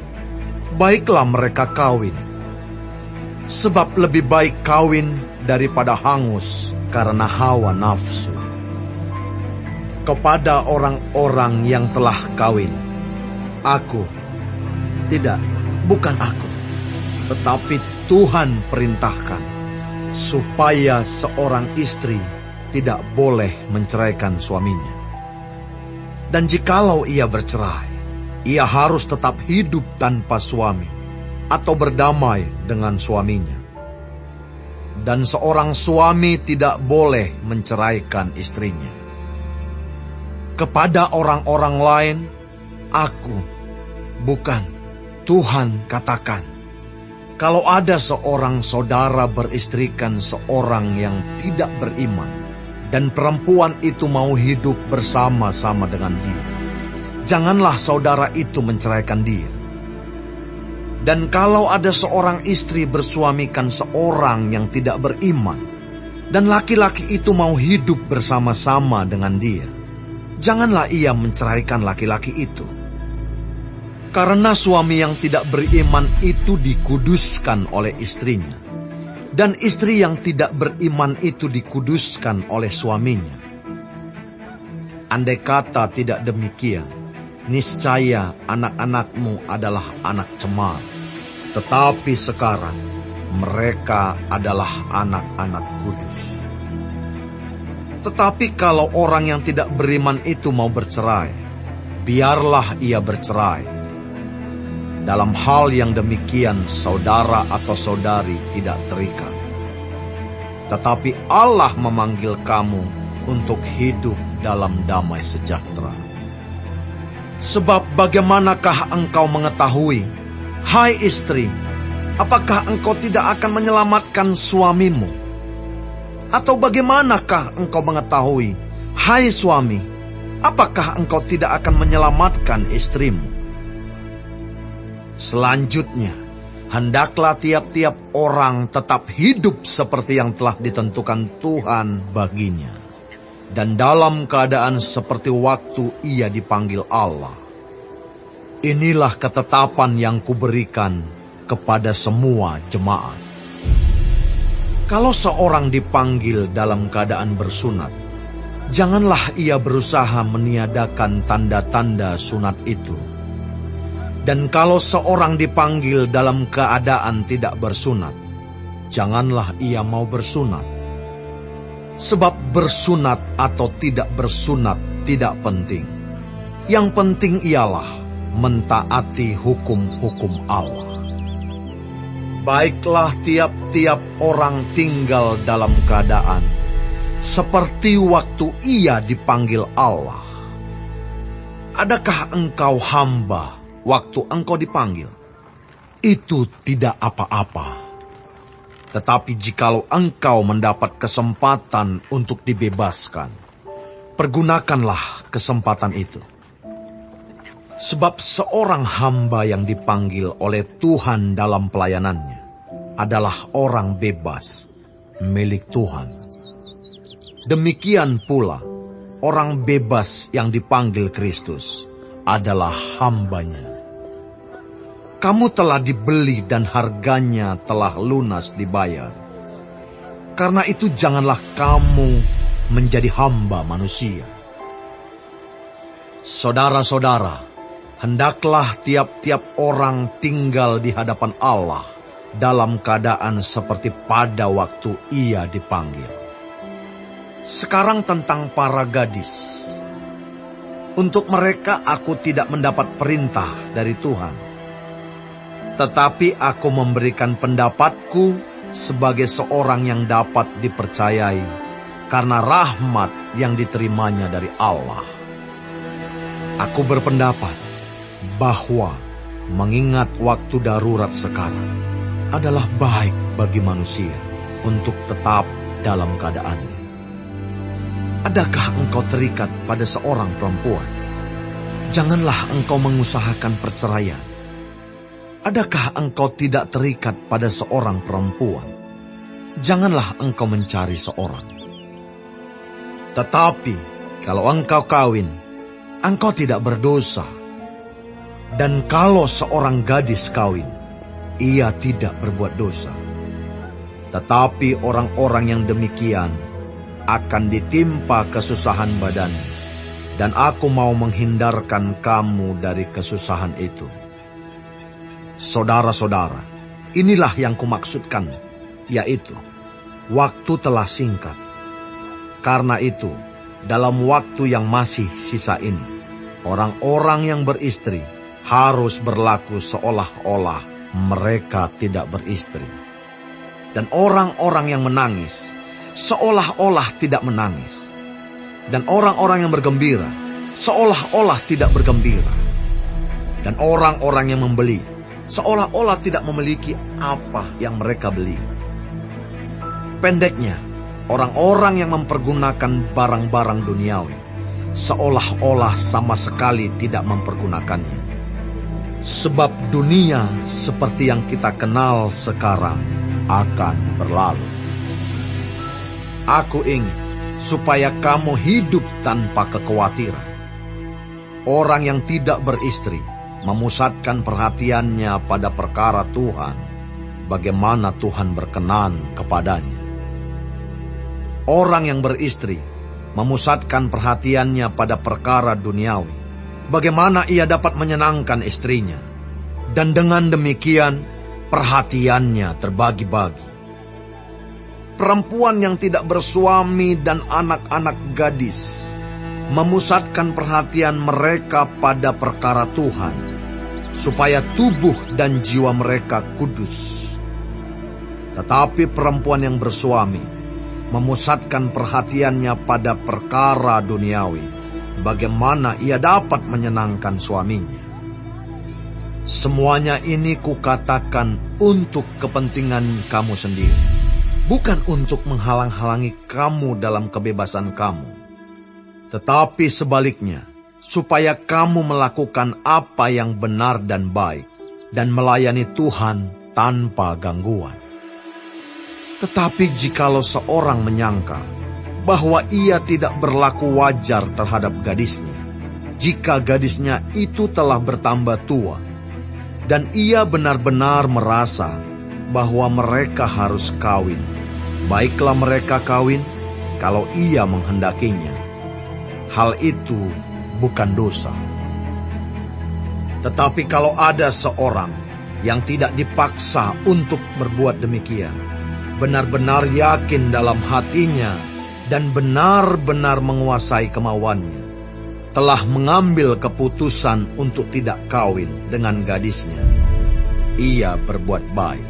baiklah mereka kawin. Sebab lebih baik kawin daripada hangus karena hawa nafsu. Kepada orang-orang yang telah kawin, bukan aku, tetapi Tuhan perintahkan, supaya seorang istri tidak boleh menceraikan suaminya. Dan jikalau ia bercerai, ia harus tetap hidup tanpa suami, atau berdamai dengan suaminya. Dan seorang suami tidak boleh menceraikan istrinya. Kepada orang-orang lain, bukan Tuhan katakan, kalau ada seorang saudara beristrikan seorang yang tidak beriman, dan perempuan itu mau hidup bersama-sama dengan dia, janganlah saudara itu menceraikan dia. Dan kalau ada seorang istri bersuamikan seorang yang tidak beriman, dan laki-laki itu mau hidup bersama-sama dengan dia, janganlah ia menceraikan laki-laki itu. Karena suami yang tidak beriman itu dikuduskan oleh istrinya, dan istri yang tidak beriman itu dikuduskan oleh suaminya. Andai kata tidak demikian, niscaya anak-anakmu adalah anak cemar. Tetapi sekarang mereka adalah anak-anak kudus. Tetapi kalau orang yang tidak beriman itu mau bercerai, biarlah ia bercerai. Dalam hal yang demikian, saudara atau saudari tidak terikat. Tetapi Allah memanggil kamu untuk hidup dalam damai sejahtera. Sebab bagaimanakah engkau mengetahui, hai istri, apakah engkau tidak akan menyelamatkan suamimu? Atau bagaimanakah engkau mengetahui, hai suami, apakah engkau tidak akan menyelamatkan istrimu? Selanjutnya, hendaklah tiap-tiap orang tetap hidup seperti yang telah ditentukan Tuhan baginya, dan dalam keadaan seperti waktu ia dipanggil Allah. Inilah ketetapan yang kuberikan kepada semua jemaat. Kalau seorang dipanggil dalam keadaan bersunat, janganlah ia berusaha meniadakan tanda-tanda sunat itu. Dan kalau seorang dipanggil dalam keadaan tidak bersunat, janganlah ia mau bersunat. Sebab bersunat atau tidak bersunat tidak penting. Yang penting ialah mentaati hukum-hukum Allah. Baiklah tiap-tiap orang tinggal dalam keadaan seperti waktu ia dipanggil Allah. Adakah engkau hamba waktu engkau dipanggil? Itu tidak apa-apa. Tetapi jikalau engkau mendapat kesempatan untuk dibebaskan, pergunakanlah kesempatan itu. Sebab seorang hamba yang dipanggil oleh Tuhan dalam pelayanannya adalah orang bebas, milik Tuhan. Demikian pula, orang bebas yang dipanggil Kristus adalah hambanya. Kamu telah dibeli dan harganya telah lunas dibayar. Karena itu janganlah kamu menjadi hamba manusia. Saudara-saudara, hendaklah tiap-tiap orang tinggal di hadapan Allah dalam keadaan seperti pada waktu ia dipanggil. Sekarang tentang para gadis. Untuk mereka aku tidak mendapat perintah dari Tuhan. Tetapi aku memberikan pendapatku sebagai seorang yang dapat dipercayai karena rahmat yang diterimanya dari Allah. Aku berpendapat bahwa mengingat waktu darurat sekarang adalah baik bagi manusia untuk tetap dalam keadaannya. Adakah engkau terikat pada seorang perempuan? Janganlah engkau mengusahakan perceraian. Adakah engkau tidak terikat pada seorang perempuan? Janganlah engkau mencari seorang. Tetapi kalau engkau kawin, engkau tidak berdosa. Dan kalau seorang gadis kawin, ia tidak berbuat dosa. Tetapi orang-orang yang demikian akan ditimpa kesusahan badan, dan aku mau menghindarkan kamu dari kesusahan itu. Saudara-saudara, inilah yang kumaksudkan, yaitu waktu telah singkat. Karena itu, dalam waktu yang masih sisa ini, orang-orang yang beristri harus berlaku seolah-olah mereka tidak beristri. Dan orang-orang yang menangis seolah-olah tidak menangis. Dan orang-orang yang bergembira seolah-olah tidak bergembira. Dan orang-orang yang membeli seolah-olah tidak memiliki apa yang mereka beli. Pendeknya, orang-orang yang mempergunakan barang-barang duniawi seolah-olah sama sekali tidak mempergunakannya. Sebab dunia seperti yang kita kenal sekarang akan berlalu. Aku ingin supaya kamu hidup tanpa kekhawatiran. Orang yang tidak beristri memusatkan perhatiannya pada perkara Tuhan, bagaimana Tuhan berkenan kepadanya. Orang yang beristri memusatkan perhatiannya pada perkara duniawi, bagaimana ia dapat menyenangkan istrinya, dan dengan demikian perhatiannya terbagi-bagi. perempuan yang tidak bersuami dan anak-anak gadis memusatkan perhatian mereka pada perkara Tuhan, supaya tubuh dan jiwa mereka kudus. Tetapi perempuan yang bersuami memusatkan perhatiannya pada perkara duniawi, bagaimana ia dapat menyenangkan suaminya. Semuanya ini kukatakan untuk kepentingan kamu sendiri, bukan untuk menghalang-halangi kamu dalam kebebasan kamu, tetapi sebaliknya, supaya kamu melakukan apa yang benar dan baik, dan melayani Tuhan tanpa gangguan. Tetapi jikalau seorang menyangka bahwa ia tidak berlaku wajar terhadap gadisnya, jika gadisnya itu telah bertambah tua, dan ia benar-benar merasa bahwa mereka harus kawin, baiklah mereka kawin kalau ia menghendakinya. Hal itu bukan dosa. Tetapi kalau ada seorang yang tidak dipaksa untuk berbuat demikian, benar-benar yakin dalam hatinya dan benar-benar menguasai kemauannya, telah mengambil keputusan untuk tidak kawin dengan gadisnya, ia berbuat baik.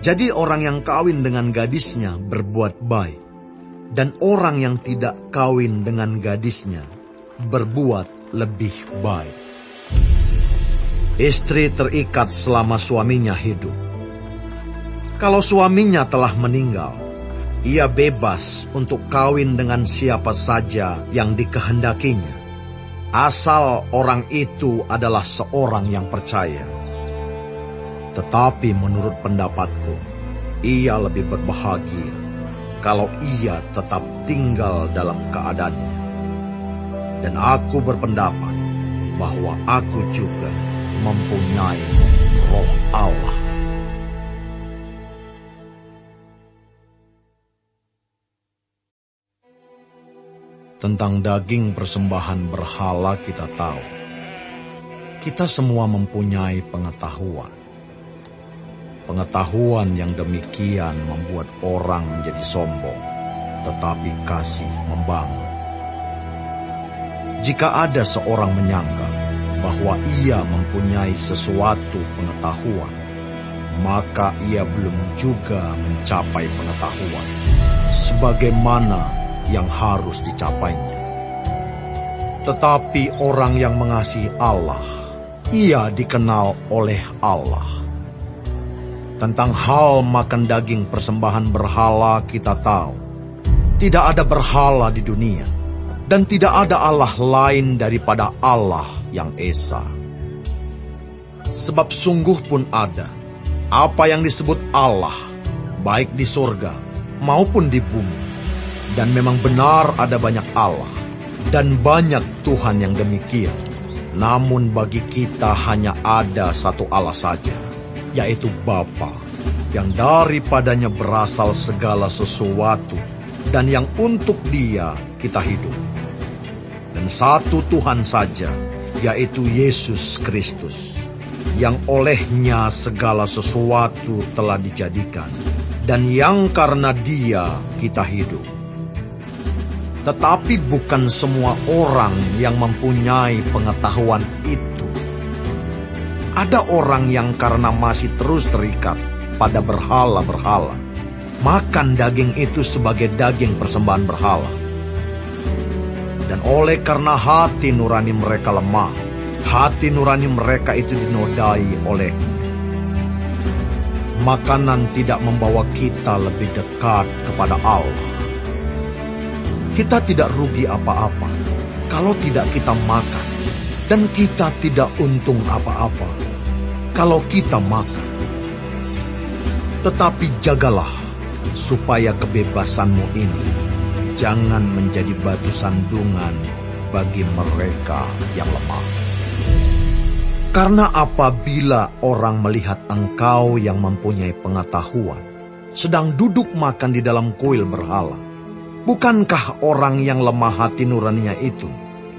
Jadi orang yang kawin dengan gadisnya berbuat baik, dan orang yang tidak kawin dengan gadisnya berbuat lebih baik. Istri terikat selama suaminya hidup. Kalau suaminya telah meninggal, ia bebas untuk kawin dengan siapa saja yang dikehendakinya, asal orang itu adalah seorang yang percaya. Tetapi menurut pendapatku, ia lebih berbahagia kalau ia tetap tinggal dalam keadaannya. Dan aku berpendapat bahwa aku juga mempunyai Roh Allah. Tentang daging persembahan berhala kita tahu. Kita semua mempunyai pengetahuan. Pengetahuan yang demikian membuat orang menjadi sombong, tetapi kasih membangun. Jika ada seorang menyangka bahwa ia mempunyai sesuatu pengetahuan, maka ia belum juga mencapai pengetahuan sebagaimana yang harus dicapainya. Tetapi orang yang mengasihi Allah, ia dikenal oleh Allah. Tentang hal makan daging persembahan berhala kita tahu, tidak ada berhala di dunia, dan tidak ada Allah lain daripada Allah yang Esa. Sebab sungguh pun ada apa yang disebut Allah, baik di surga maupun di bumi. Dan memang benar ada banyak Allah dan banyak Tuhan yang demikian. Namun bagi kita hanya ada satu Allah saja, yaitu Bapa, yang daripadanya berasal segala sesuatu dan yang untuk Dia kita hidup. Dan satu Tuhan saja, yaitu Yesus Kristus, yang olehnya segala sesuatu telah dijadikan, dan yang karena Dia kita hidup. Tetapi bukan semua orang yang mempunyai pengetahuan itu. Ada orang yang karena masih terus terikat pada berhala-berhala, makan daging itu sebagai daging persembahan berhala. Dan oleh karena hati nurani mereka lemah, hati nurani mereka itu dinodai olehnya. Makanan tidak membawa kita lebih dekat kepada Allah. Kita tidak rugi apa-apa kalau tidak kita makan, dan kita tidak untung apa-apa kalau kita makan. Tetapi jagalah supaya kebebasanmu ini jangan menjadi batu sandungan bagi mereka yang lemah. Karena apabila orang melihat engkau yang mempunyai pengetahuan sedang duduk makan di dalam kuil berhala, bukankah orang yang lemah hati nuraninya itu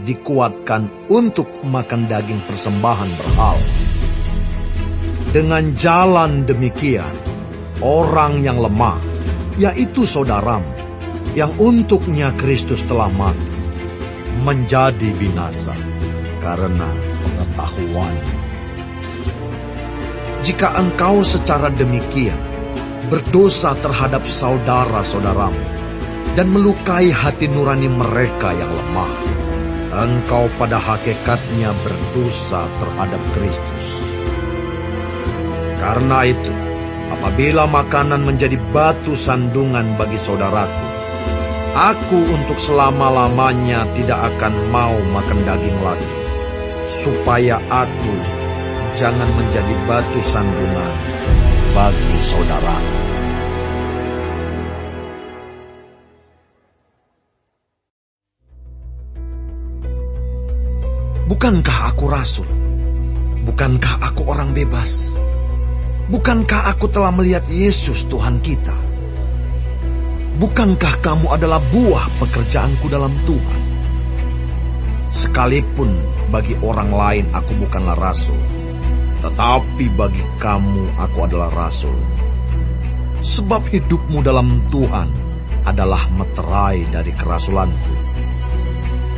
dikuatkan untuk makan daging persembahan berhala? Dengan jalan demikian, orang yang lemah, yaitu saudaramu, yang untuknya Kristus telah mati, menjadi binasa karena pengetahuan. Jika engkau secara demikian berdosa terhadap saudara-saudaramu dan melukai hati nurani mereka yang lemah, engkau pada hakikatnya berdosa terhadap Kristus. Karena itu, apabila makanan menjadi batu sandungan bagi saudaraku, aku untuk selama-lamanya tidak akan mau makan daging lagi, supaya aku jangan menjadi batu sandungan bagi saudaraku. Bukankah aku rasul? Bukankah aku orang bebas? Bukankah aku telah melihat Yesus Tuhan kita? Bukankah kamu adalah buah pekerjaanku dalam Tuhan? Sekalipun bagi orang lain aku bukanlah rasul, tetapi bagi kamu aku adalah rasul. Sebab hidupmu dalam Tuhan adalah meterai dari kerasulanku.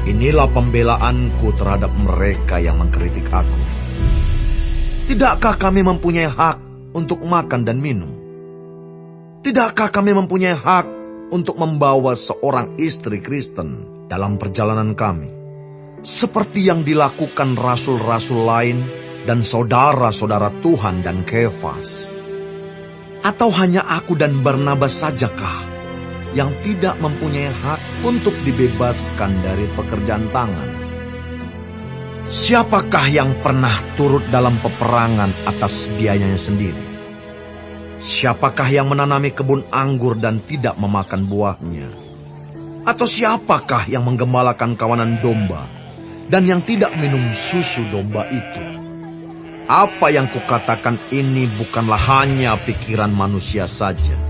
Inilah pembelaanku terhadap mereka yang mengkritik aku. Tidakkah kami mempunyai hak untuk makan dan minum? Tidakkah kami mempunyai hak untuk membawa seorang istri Kristen dalam perjalanan kami, seperti yang dilakukan rasul-rasul lain dan saudara-saudara Tuhan dan Kefas? Atau hanya aku dan Barnabas sajakah yang tidak mempunyai hak untuk dibebaskan dari pekerjaan tangan? Siapakah yang pernah turut dalam peperangan atas biayanya sendiri? Siapakah yang menanami kebun anggur dan tidak memakan buahnya? Atau siapakah yang menggembalakan kawanan domba dan yang tidak minum susu domba itu? Apa yang kukatakan ini bukanlah hanya pikiran manusia saja.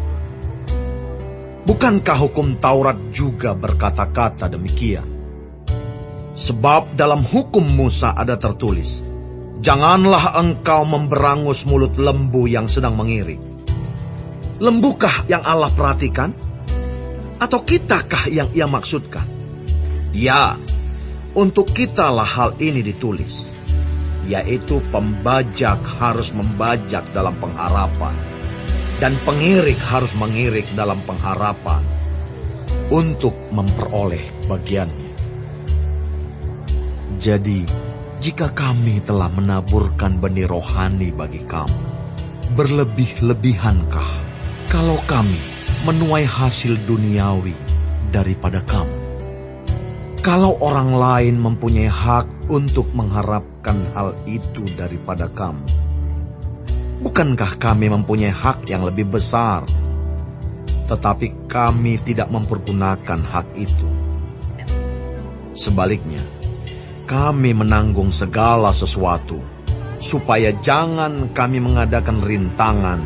Bukankah hukum Taurat juga berkata-kata demikian? Sebab dalam hukum Musa ada tertulis, janganlah engkau memberangus mulut lembu yang sedang mengirik. Lembukah yang Allah perhatikan? Atau kitakah yang ia maksudkan? Ya, untuk kitalah hal ini ditulis, yaitu pembajak harus membajak dalam pengharapan, dan pengirik harus mengirik dalam pengharapan, untuk memperoleh bagiannya. Jadi, jika kami telah menaburkan benih rohani bagi kamu, berlebih-lebihankah kalau kami menuai hasil duniawi daripada kamu? Kalau orang lain mempunyai hak untuk mengharapkan hal itu daripada kamu, bukankah kami mempunyai hak yang lebih besar? Tetapi kami tidak mempergunakan hak itu. Sebaliknya, kami menanggung segala sesuatu, supaya jangan kami mengadakan rintangan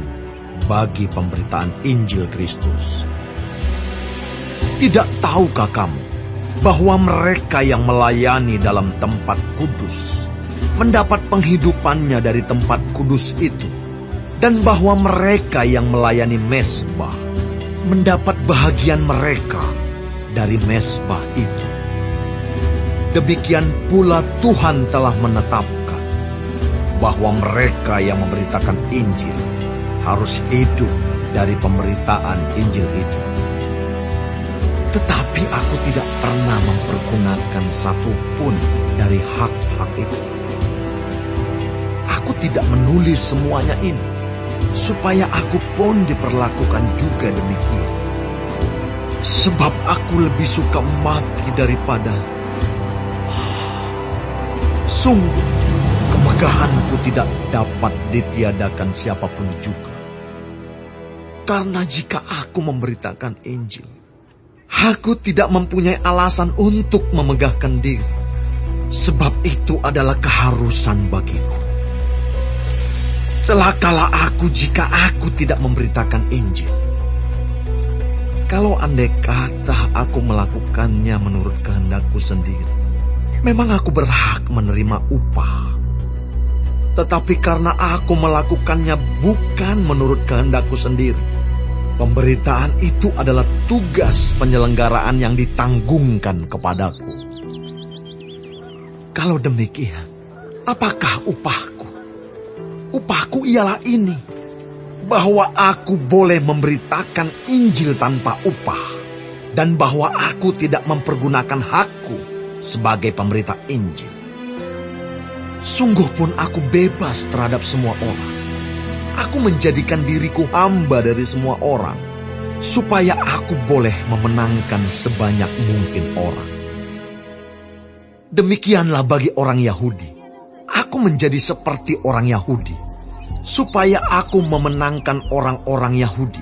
bagi pemberitaan Injil Kristus. Tidak tahukah kamu bahwa mereka yang melayani dalam tempat kudus mendapat penghidupannya dari tempat kudus itu, dan bahwa mereka yang melayani mezbah mendapat bahagian mereka dari mezbah itu? Demikian pula Tuhan telah menetapkan bahwa mereka yang memberitakan Injil harus hidup dari pemberitaan Injil itu. Tetapi aku tidak pernah mempergunakan satupun dari hak-hak itu. Aku tidak menulis semuanya ini, supaya aku pun diperlakukan juga demikian. Sebab aku lebih suka mati daripada... Sungguh, kemegahanku tidak dapat ditiadakan siapapun juga. Karena jika aku memberitakan Injil, aku tidak mempunyai alasan untuk memegahkan diri. Sebab itu adalah keharusan bagiku. Celakalah aku jika aku tidak memberitakan Injil. Kalau andai kata aku melakukannya menurut kehendakku sendiri, memang aku berhak menerima upah. tetapi karena aku melakukannya bukan menurut kehendakku sendiri. Pemberitaan itu adalah tugas penyelenggaraan yang ditanggungkan kepadaku. Kalau demikian, apakah upahku? Upahku ialah ini, bahwa aku boleh memberitakan Injil tanpa upah, dan bahwa aku tidak mempergunakan hakku sebagai pemberita Injil. Sungguh pun aku bebas terhadap semua orang. Aku menjadikan diriku hamba dari semua orang, supaya aku boleh memenangkan sebanyak mungkin orang. Demikianlah bagi orang Yahudi. Aku menjadi seperti orang Yahudi, supaya aku memenangkan orang-orang Yahudi.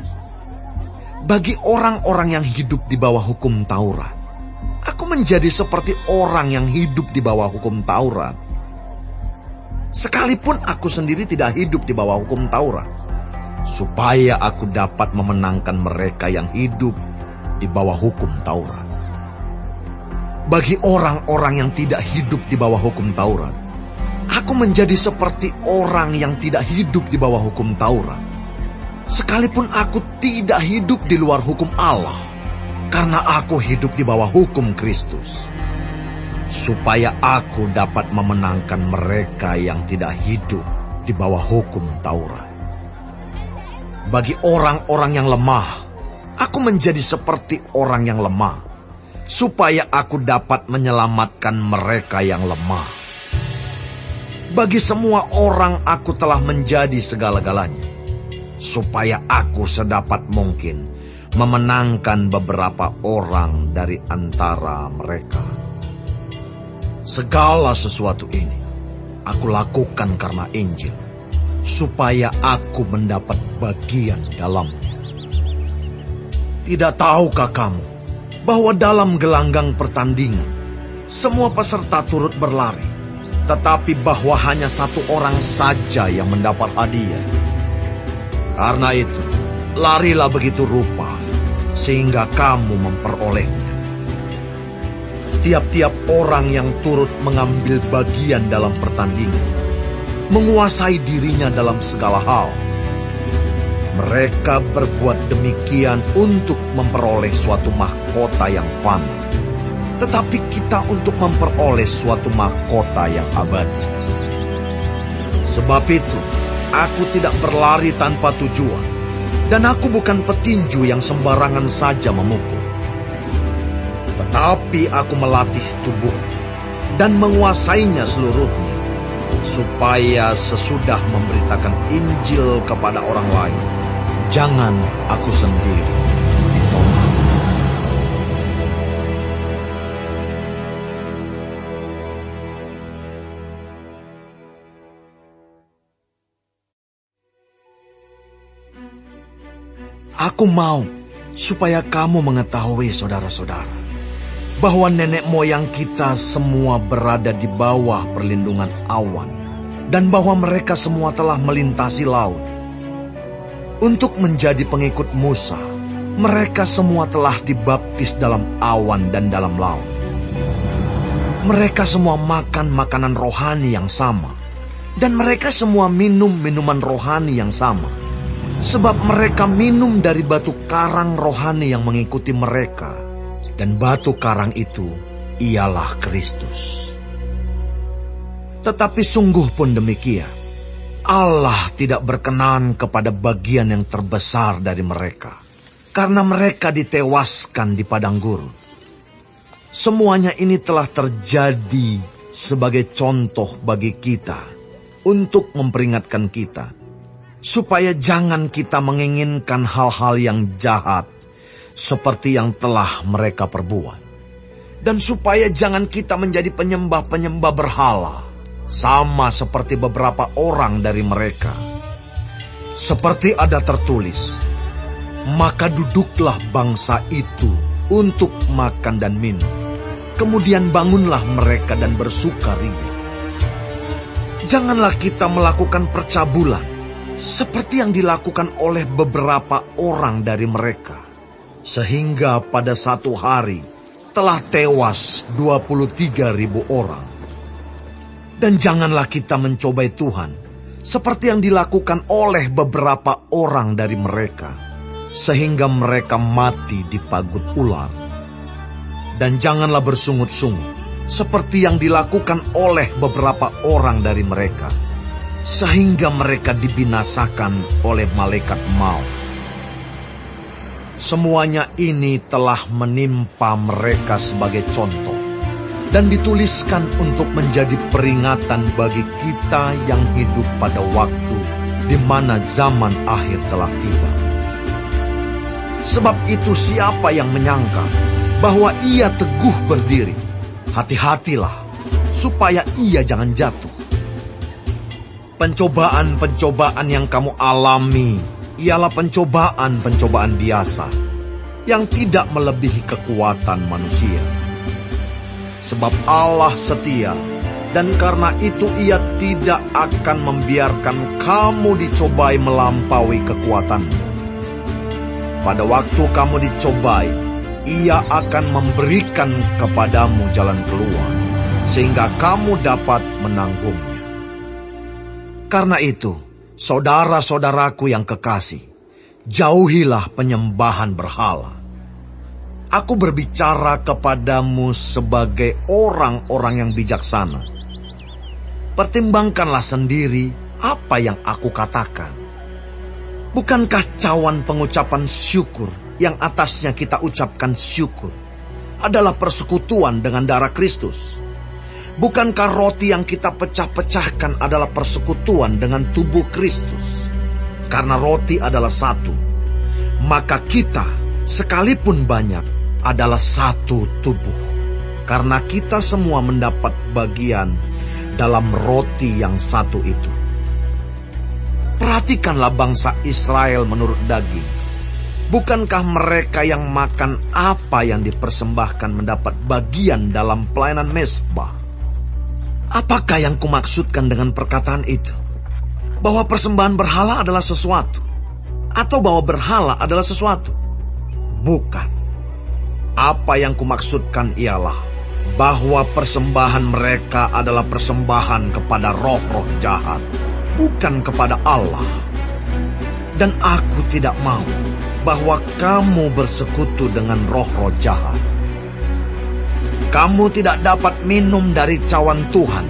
Bagi orang-orang yang hidup di bawah hukum Taurat, aku menjadi seperti orang yang hidup di bawah hukum Taurat. Sekalipun aku sendiri tidak hidup di bawah hukum Taurat, supaya aku dapat memenangkan mereka yang hidup di bawah hukum Taurat. Bagi orang-orang yang tidak hidup di bawah hukum Taurat, aku menjadi seperti orang yang tidak hidup di bawah hukum Taurat. Sekalipun aku tidak hidup di luar hukum Allah, karena aku hidup di bawah hukum Kristus, supaya aku dapat memenangkan mereka yang tidak hidup di bawah hukum Taurat. Bagi orang-orang yang lemah, aku menjadi seperti orang yang lemah, supaya aku dapat menyelamatkan mereka yang lemah. Bagi semua orang aku telah menjadi segala-galanya, supaya aku sedapat mungkin memenangkan beberapa orang dari antara mereka. Segala sesuatu ini aku lakukan karena Injil, supaya aku mendapat bagian dalamnya. Tidak tahukah kamu bahwa dalam gelanggang pertandingan semua peserta turut berlari, tetapi bahwa hanya satu orang saja yang mendapat hadiah? Karena itu, larilah begitu rupa, sehingga kamu memperolehnya. Tiap-tiap orang yang turut mengambil bagian dalam pertandingan menguasai dirinya dalam segala hal. Mereka berbuat demikian untuk memperoleh suatu mahkota yang fana, tetapi kita untuk memperoleh suatu mahkota yang abadi. Sebab itu, aku tidak berlari tanpa tujuan, dan aku bukan petinju yang sembarangan saja memukul. Tetapi aku melatih tubuh dan menguasainya seluruhnya, supaya sesudah memberitakan Injil kepada orang lain, jangan aku sendiri ditolak. Aku mau supaya kamu mengetahui, saudara-saudara, bahwa nenek moyang kita semua berada di bawah perlindungan awan, dan bahwa mereka semua telah melintasi laut. Untuk menjadi pengikut Musa, mereka semua telah dibaptis dalam awan dan dalam laut. Mereka semua makan makanan rohani yang sama, dan mereka semua minum minuman rohani yang sama. Sebab mereka minum dari batu karang rohani yang mengikuti mereka, dan batu karang itu ialah Kristus. Tetapi sungguh pun demikian, Allah tidak berkenan kepada bagian yang terbesar dari mereka, karena mereka ditewaskan di padang gurun. Semuanya ini telah terjadi sebagai contoh bagi kita, untuk memperingatkan kita, supaya jangan kita menginginkan hal-hal yang jahat seperti yang telah mereka perbuat. Dan supaya jangan kita menjadi penyembah-penyembah berhala, sama seperti beberapa orang dari mereka. Seperti ada tertulis, maka duduklah bangsa itu untuk makan dan minum. Kemudian bangunlah mereka dan bersukaria. Janganlah kita melakukan percabulan, seperti yang dilakukan oleh beberapa orang dari mereka, sehingga pada satu hari telah tewas 23.000 orang. Dan janganlah kita mencobai Tuhan, seperti yang dilakukan oleh beberapa orang dari mereka, sehingga mereka mati dipagut ular. Dan janganlah bersungut-sungut, seperti yang dilakukan oleh beberapa orang dari mereka, sehingga mereka dibinasakan oleh malaikat maut. Semuanya ini telah menimpa mereka sebagai contoh, dan dituliskan untuk menjadi peringatan bagi kita yang hidup pada waktu di mana zaman akhir telah tiba. Sebab itu siapa yang menyangka bahwa ia teguh berdiri, hati-hatilah supaya ia jangan jatuh. Pencobaan-pencobaan yang kamu alami ialah pencobaan-pencobaan biasa yang tidak melebihi kekuatan manusia. Sebab Allah setia, dan karena itu Ia tidak akan membiarkan kamu dicobai melampaui kekuatanmu. Pada waktu kamu dicobai, Ia akan memberikan kepadamu jalan keluar, sehingga kamu dapat menanggungnya. Karena itu, saudara-saudaraku yang kekasih, jauhilah penyembahan berhala. Aku berbicara kepadamu sebagai orang-orang yang bijaksana. Pertimbangkanlah sendiri apa yang aku katakan. Bukankah cawan pengucapan syukur yang atasnya kita ucapkan syukur adalah persekutuan dengan darah Kristus? Bukankah roti yang kita pecah-pecahkan adalah persekutuan dengan tubuh Kristus? Karena roti adalah satu, maka kita sekalipun banyak adalah satu tubuh. Karena kita semua mendapat bagian dalam roti yang satu itu. Perhatikanlah bangsa Israel menurut daging. Bukankah mereka yang makan apa yang dipersembahkan mendapat bagian dalam pelayanan mezbah? Apakah yang kumaksudkan dengan perkataan itu? Bahwa persembahan berhala adalah sesuatu? Atau bahwa berhala adalah sesuatu? Bukan. Apa yang kumaksudkan ialah bahwa persembahan mereka adalah persembahan kepada roh-roh jahat, bukan kepada Allah. Dan aku tidak mau bahwa kamu bersekutu dengan roh-roh jahat. Kamu tidak dapat minum dari cawan Tuhan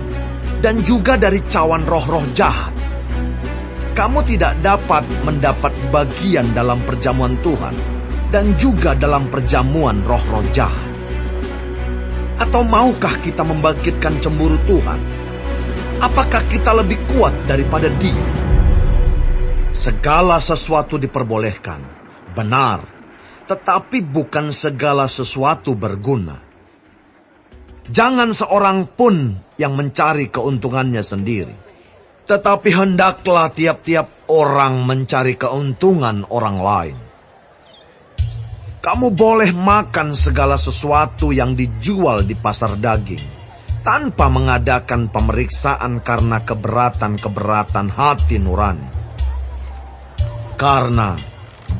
dan juga dari cawan roh-roh jahat. Kamu tidak dapat mendapat bagian dalam perjamuan Tuhan dan juga dalam perjamuan roh-roh jahat. Atau maukah kita membangkitkan cemburu Tuhan? Apakah kita lebih kuat daripada Dia? Segala sesuatu diperbolehkan, benar, tetapi bukan segala sesuatu berguna. Jangan seorang pun yang mencari keuntungannya sendiri, tetapi hendaklah tiap-tiap orang mencari keuntungan orang lain. Kamu boleh makan segala sesuatu yang dijual di pasar daging, tanpa mengadakan pemeriksaan karena keberatan-keberatan hati nurani. Karena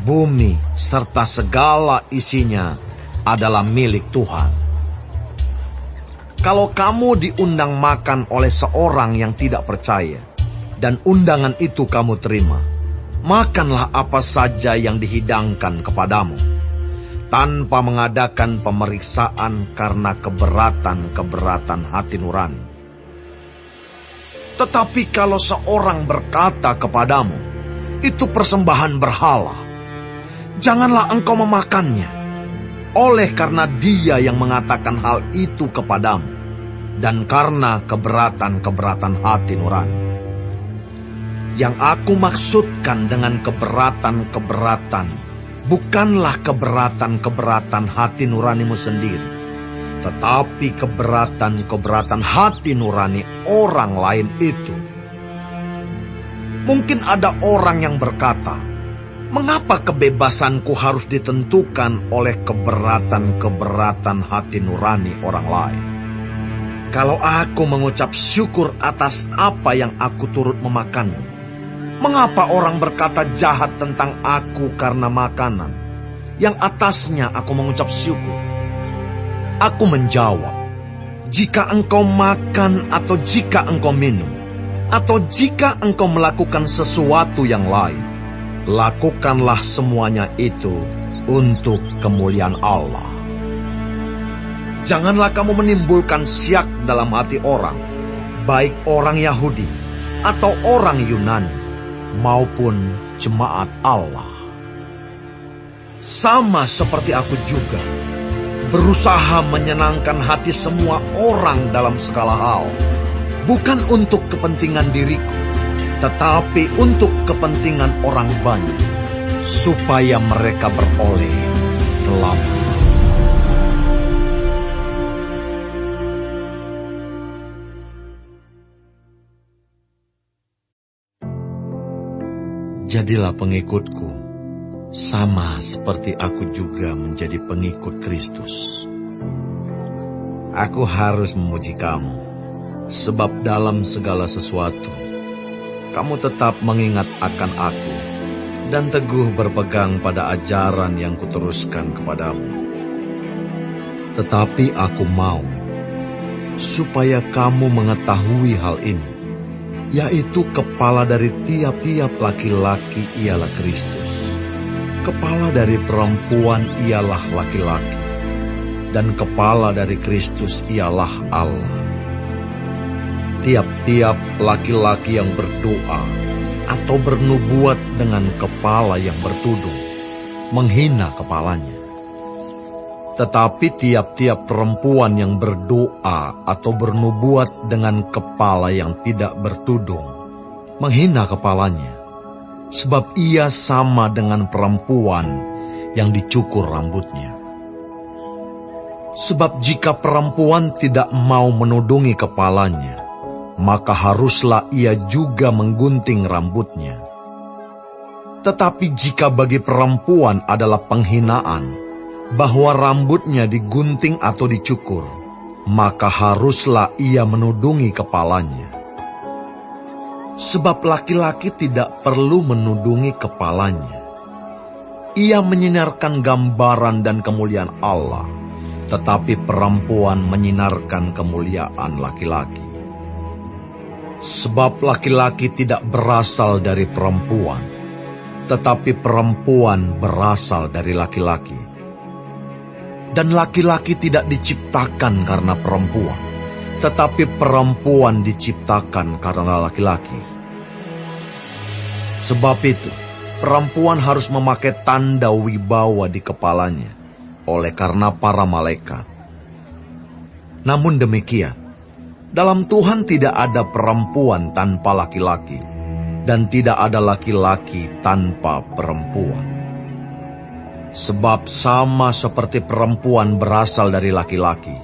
bumi serta segala isinya adalah milik Tuhan. Kalau kamu diundang makan oleh seorang yang tidak percaya, dan undangan itu kamu terima, makanlah apa saja yang dihidangkan kepadamu, tanpa mengadakan pemeriksaan karena keberatan-keberatan hati nurani. Tetapi kalau seorang berkata kepadamu, itu persembahan berhala, janganlah engkau memakannya, oleh karena dia yang mengatakan hal itu kepadamu, dan karena keberatan-keberatan hati nurani. Yang aku maksudkan dengan keberatan-keberatan bukanlah keberatan-keberatan hati nuranimu sendiri, tetapi keberatan-keberatan hati nurani orang lain itu. Mungkin ada orang yang berkata, mengapa kebebasanku harus ditentukan oleh keberatan-keberatan hati nurani orang lain? Kalau aku mengucap syukur atas apa yang aku turut memakannya, mengapa orang berkata jahat tentang aku karena makanan yang atasnya aku mengucap syukur? Aku menjawab, jika engkau makan atau jika engkau minum, Atau jika engkau melakukan sesuatu yang lain, lakukanlah semuanya itu untuk kemuliaan Allah. Janganlah kamu menimbulkan syak dalam hati orang, baik orang Yahudi atau orang Yunani, maupun jemaat Allah. Sama seperti aku juga, berusaha menyenangkan hati semua orang dalam segala hal, bukan untuk kepentingan diriku, tetapi untuk kepentingan orang banyak, supaya mereka beroleh selamat. Jadilah pengikutku, sama seperti aku juga menjadi pengikut Kristus. Aku harus memuji kamu, sebab dalam segala sesuatu, kamu tetap mengingat akan aku, dan teguh berpegang pada ajaran yang kuteruskan kepadamu. Tetapi aku mau, supaya kamu mengetahui hal ini, yaitu kepala dari tiap-tiap laki-laki ialah Kristus. Kepala dari perempuan ialah laki-laki, dan kepala dari Kristus ialah Allah. Tiap-tiap laki-laki yang berdoa atau bernubuat dengan kepala yang bertudung, menghina kepalanya. Tetapi tiap-tiap perempuan yang berdoa atau bernubuat dengan kepala yang tidak bertudung, menghina kepalanya, sebab ia sama dengan perempuan yang dicukur rambutnya. Sebab jika perempuan tidak mau menudungi kepalanya, maka haruslah ia juga menggunting rambutnya. Tetapi jika bagi perempuan adalah penghinaan bahwa rambutnya digunting atau dicukur, maka haruslah ia menudungi kepalanya. Sebab laki-laki tidak perlu menudungi kepalanya. Ia menyinarkan gambaran dan kemuliaan Allah, tetapi perempuan menyinarkan kemuliaan laki-laki. Sebab laki-laki tidak berasal dari perempuan, tetapi perempuan berasal dari laki-laki. Dan laki-laki tidak diciptakan karena perempuan, tetapi perempuan diciptakan karena laki-laki. Sebab itu, perempuan harus memakai tanda wibawa di kepalanya, oleh karena para malaikat. Namun demikian, dalam Tuhan tidak ada perempuan tanpa laki-laki, dan tidak ada laki-laki tanpa perempuan. Sebab sama seperti perempuan berasal dari laki-laki,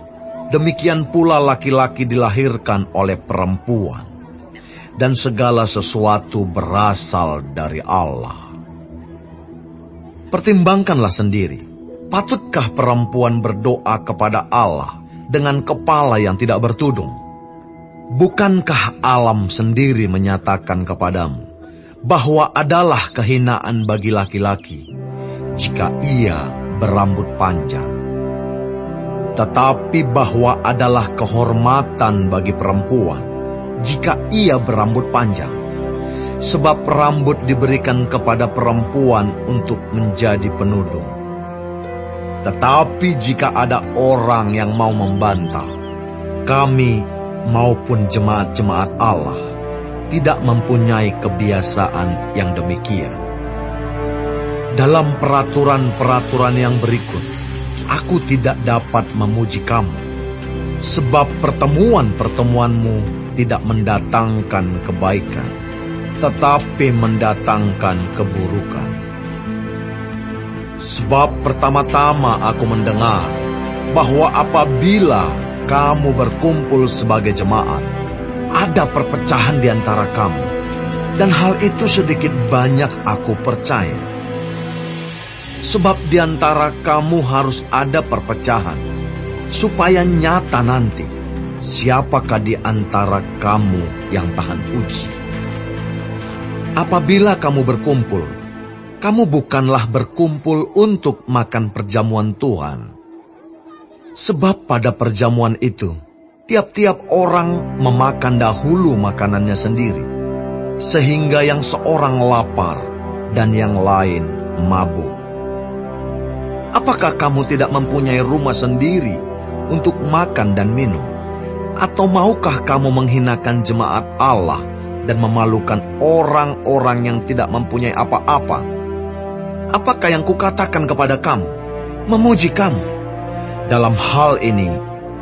demikian pula laki-laki dilahirkan oleh perempuan, dan segala sesuatu berasal dari Allah. Pertimbangkanlah sendiri, patutkah perempuan berdoa kepada Allah dengan kepala yang tidak bertudung? Bukankah alam sendiri menyatakan kepadamu bahwa adalah kehinaan bagi laki-laki jika ia berambut panjang, tetapi bahwa adalah kehormatan bagi perempuan jika ia berambut panjang, sebab rambut diberikan kepada perempuan untuk menjadi penudung. Tetapi jika ada orang yang mau membantah, kami maupun jemaat-jemaat Allah tidak mempunyai kebiasaan yang demikian. Dalam peraturan-peraturan yang berikut, aku tidak dapat memuji kamu, sebab pertemuan-pertemuanmu tidak mendatangkan kebaikan, tetapi mendatangkan keburukan. Sebab pertama-tama aku mendengar bahwa apabila kamu berkumpul sebagai jemaat, ada perpecahan di antara kamu, dan hal itu sedikit banyak aku percaya. Sebab di antara kamu harus ada perpecahan, supaya nyata nanti siapakah di antara kamu yang tahan uji. Apabila kamu berkumpul, kamu bukanlah berkumpul untuk makan perjamuan Tuhan. Sebab pada perjamuan itu, tiap-tiap orang memakan dahulu makanannya sendiri, sehingga yang seorang lapar dan yang lain mabuk. Apakah kamu tidak mempunyai rumah sendiri untuk makan dan minum? Atau maukah kamu menghinakan jemaat Allah dan memalukan orang-orang yang tidak mempunyai apa-apa? Apakah yang kukatakan kepada kamu? Memuji kamu. Dalam hal ini,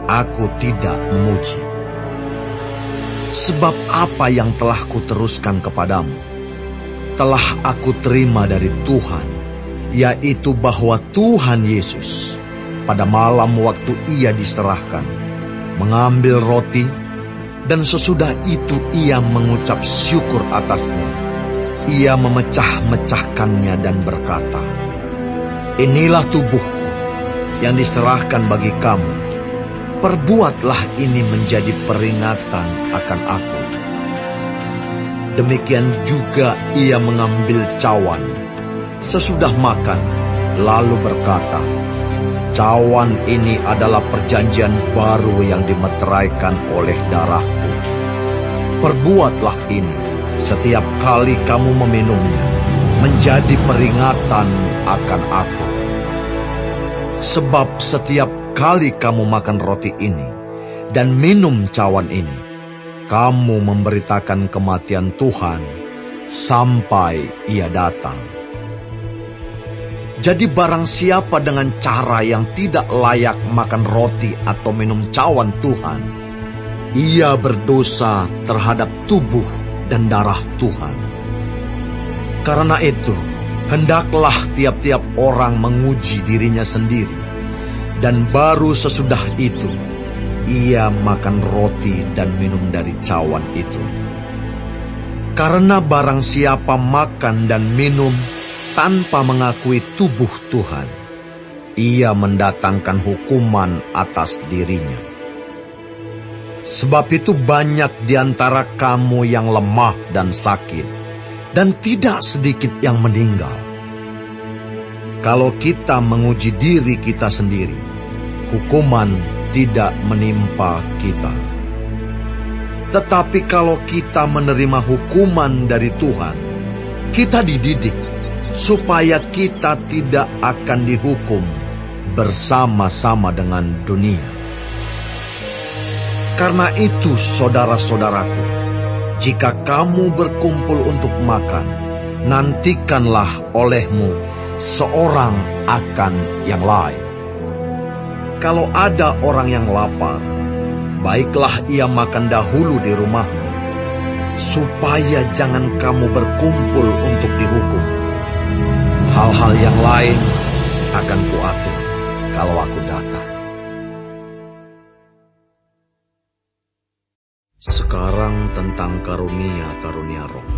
aku tidak memuji. Sebab apa yang telah kuteruskan kepadamu, telah aku terima dari Tuhan, yaitu bahwa Tuhan Yesus, pada malam waktu ia diserahkan, mengambil roti, dan sesudah itu ia mengucap syukur atasnya. Ia memecah-mecahkannya dan berkata, "Inilah tubuhku yang diserahkan bagi kamu. Perbuatlah ini menjadi peringatan akan aku." Demikian juga ia mengambil cawan sesudah makan, lalu berkata, "Cawan ini adalah perjanjian baru yang dimeteraikan oleh darahku. Perbuatlah ini setiap kali kamu meminumnya, menjadi peringatan akan aku. Sebab setiap kali kamu makan roti ini dan minum cawan ini, kamu memberitakan kematian Tuhan sampai ia datang." Jadi barang siapa dengan cara yang tidak layak makan roti atau minum cawan Tuhan, ia berdosa terhadap tubuh dan darah Tuhan. Karena itu, hendaklah tiap-tiap orang menguji dirinya sendiri, dan baru sesudah itu, ia makan roti dan minum dari cawan itu. Karena barang siapa makan dan minum tanpa mengakui tubuh Tuhan, ia mendatangkan hukuman atas dirinya. Sebab itu banyak di antara kamu yang lemah dan sakit, dan tidak sedikit yang meninggal. Kalau kita menguji diri kita sendiri, hukuman tidak menimpa kita. Tetapi kalau kita menerima hukuman dari Tuhan, kita dididik supaya kita tidak akan dihukum bersama-sama dengan dunia. Karena itu, saudara-saudaraku, jika kamu berkumpul untuk makan, nantikanlah olehmu seorang akan yang lain. Kalau ada orang yang lapar, baiklah ia makan dahulu di rumahmu, supaya jangan kamu berkumpul untuk dihukum. Hal-hal yang lain akan kuatur kalau aku datang. Sekarang tentang karunia-karunia roh.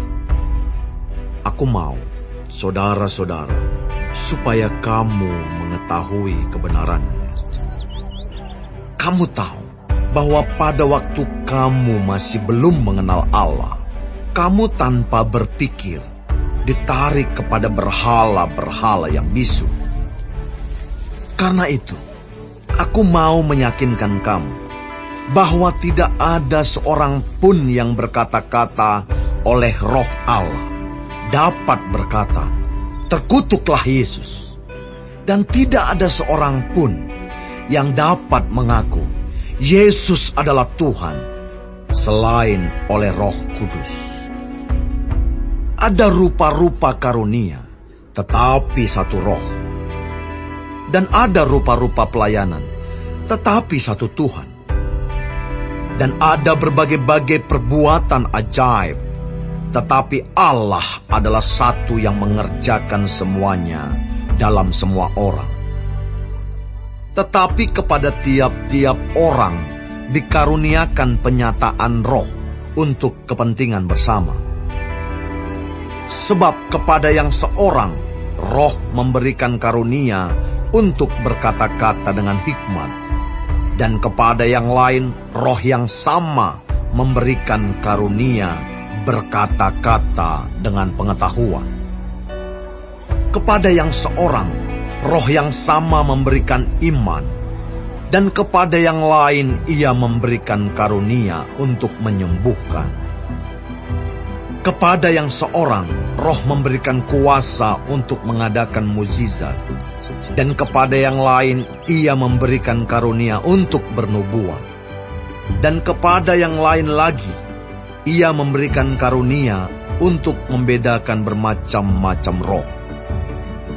Aku mau, saudara-saudara, supaya kamu mengetahui kebenarannya. Kamu tahu bahwa pada waktu kamu masih belum mengenal Allah, kamu tanpa berpikir ditarik kepada berhala-berhala yang bisu. Karena itu, aku mau meyakinkan kamu bahwa tidak ada seorang pun yang berkata-kata oleh Roh Allah dapat berkata, "Terkutuklah Yesus." Dan tidak ada seorang pun yang dapat mengaku Yesus adalah Tuhan selain oleh Roh Kudus. Ada rupa-rupa karunia, tetapi satu roh. Dan ada rupa-rupa pelayanan, tetapi satu Tuhan. Dan ada berbagai-bagai perbuatan ajaib, tetapi Allah adalah satu yang mengerjakan semuanya dalam semua orang. Tetapi kepada tiap-tiap orang dikaruniakan penyataan roh untuk kepentingan bersama. Sebab kepada yang seorang, roh memberikan karunia untuk berkata-kata dengan hikmat. Dan kepada yang lain, roh yang sama memberikan karunia berkata-kata dengan pengetahuan. Kepada yang seorang, roh yang sama memberikan iman. Dan kepada yang lain ia memberikan karunia untuk menyembuhkan. Kepada yang seorang Roh memberikan kuasa untuk mengadakan mukjizat. Dan kepada yang lain ia memberikan karunia untuk bernubuat. Dan kepada yang lain lagi ia memberikan karunia untuk membedakan bermacam-macam roh.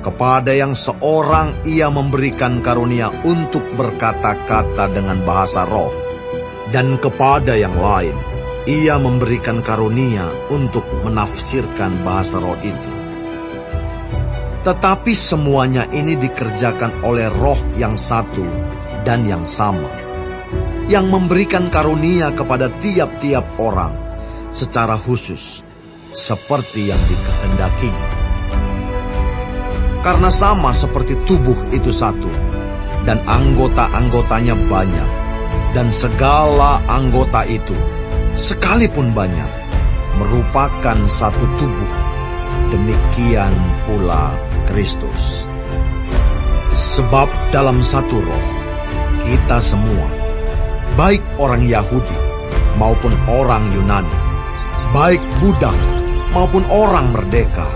Kepada yang seorang ia memberikan karunia untuk berkata-kata dengan bahasa roh. Dan kepada yang lain ia memberikan karunia untuk menafsirkan bahasa roh itu. Tetapi semuanya ini dikerjakan oleh Roh yang satu dan yang sama, yang memberikan karunia kepada tiap-tiap orang secara khusus, seperti yang dikehendakinya. Karena sama seperti tubuh itu satu, dan anggota-anggotanya banyak, dan segala anggota itu, sekalipun banyak, merupakan satu tubuh. Demikian pula Kristus. Sebab dalam satu roh, kita semua, baik orang Yahudi maupun orang Yunani, baik budak maupun orang merdeka,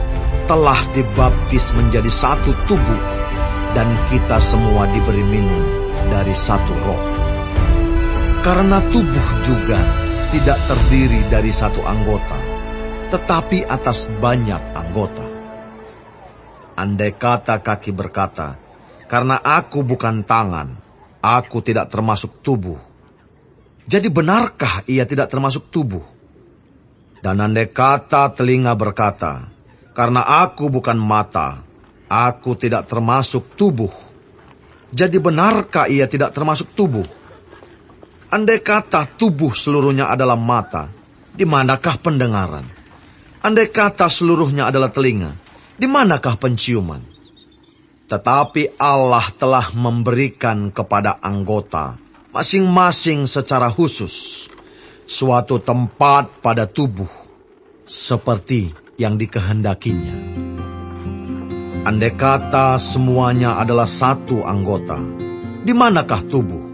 telah dibaptis menjadi satu tubuh, dan kita semua diberi minum dari satu roh. Karena tubuh juga tidak terdiri dari satu anggota, tetapi atas banyak anggota. Andai kata kaki berkata, "Karena aku bukan tangan, aku tidak termasuk tubuh." Jadi benarkah ia tidak termasuk tubuh? Dan andai kata telinga berkata, "Karena aku bukan mata, aku tidak termasuk tubuh." Jadi benarkah ia tidak termasuk tubuh? Andai kata tubuh seluruhnya adalah mata, di manakah pendengaran? Andai kata seluruhnya adalah telinga, di manakah penciuman? Tetapi Allah telah memberikan kepada anggota, masing-masing secara khusus, suatu tempat pada tubuh, seperti yang dikehendakinya. Andai kata semuanya adalah satu anggota, di manakah tubuh?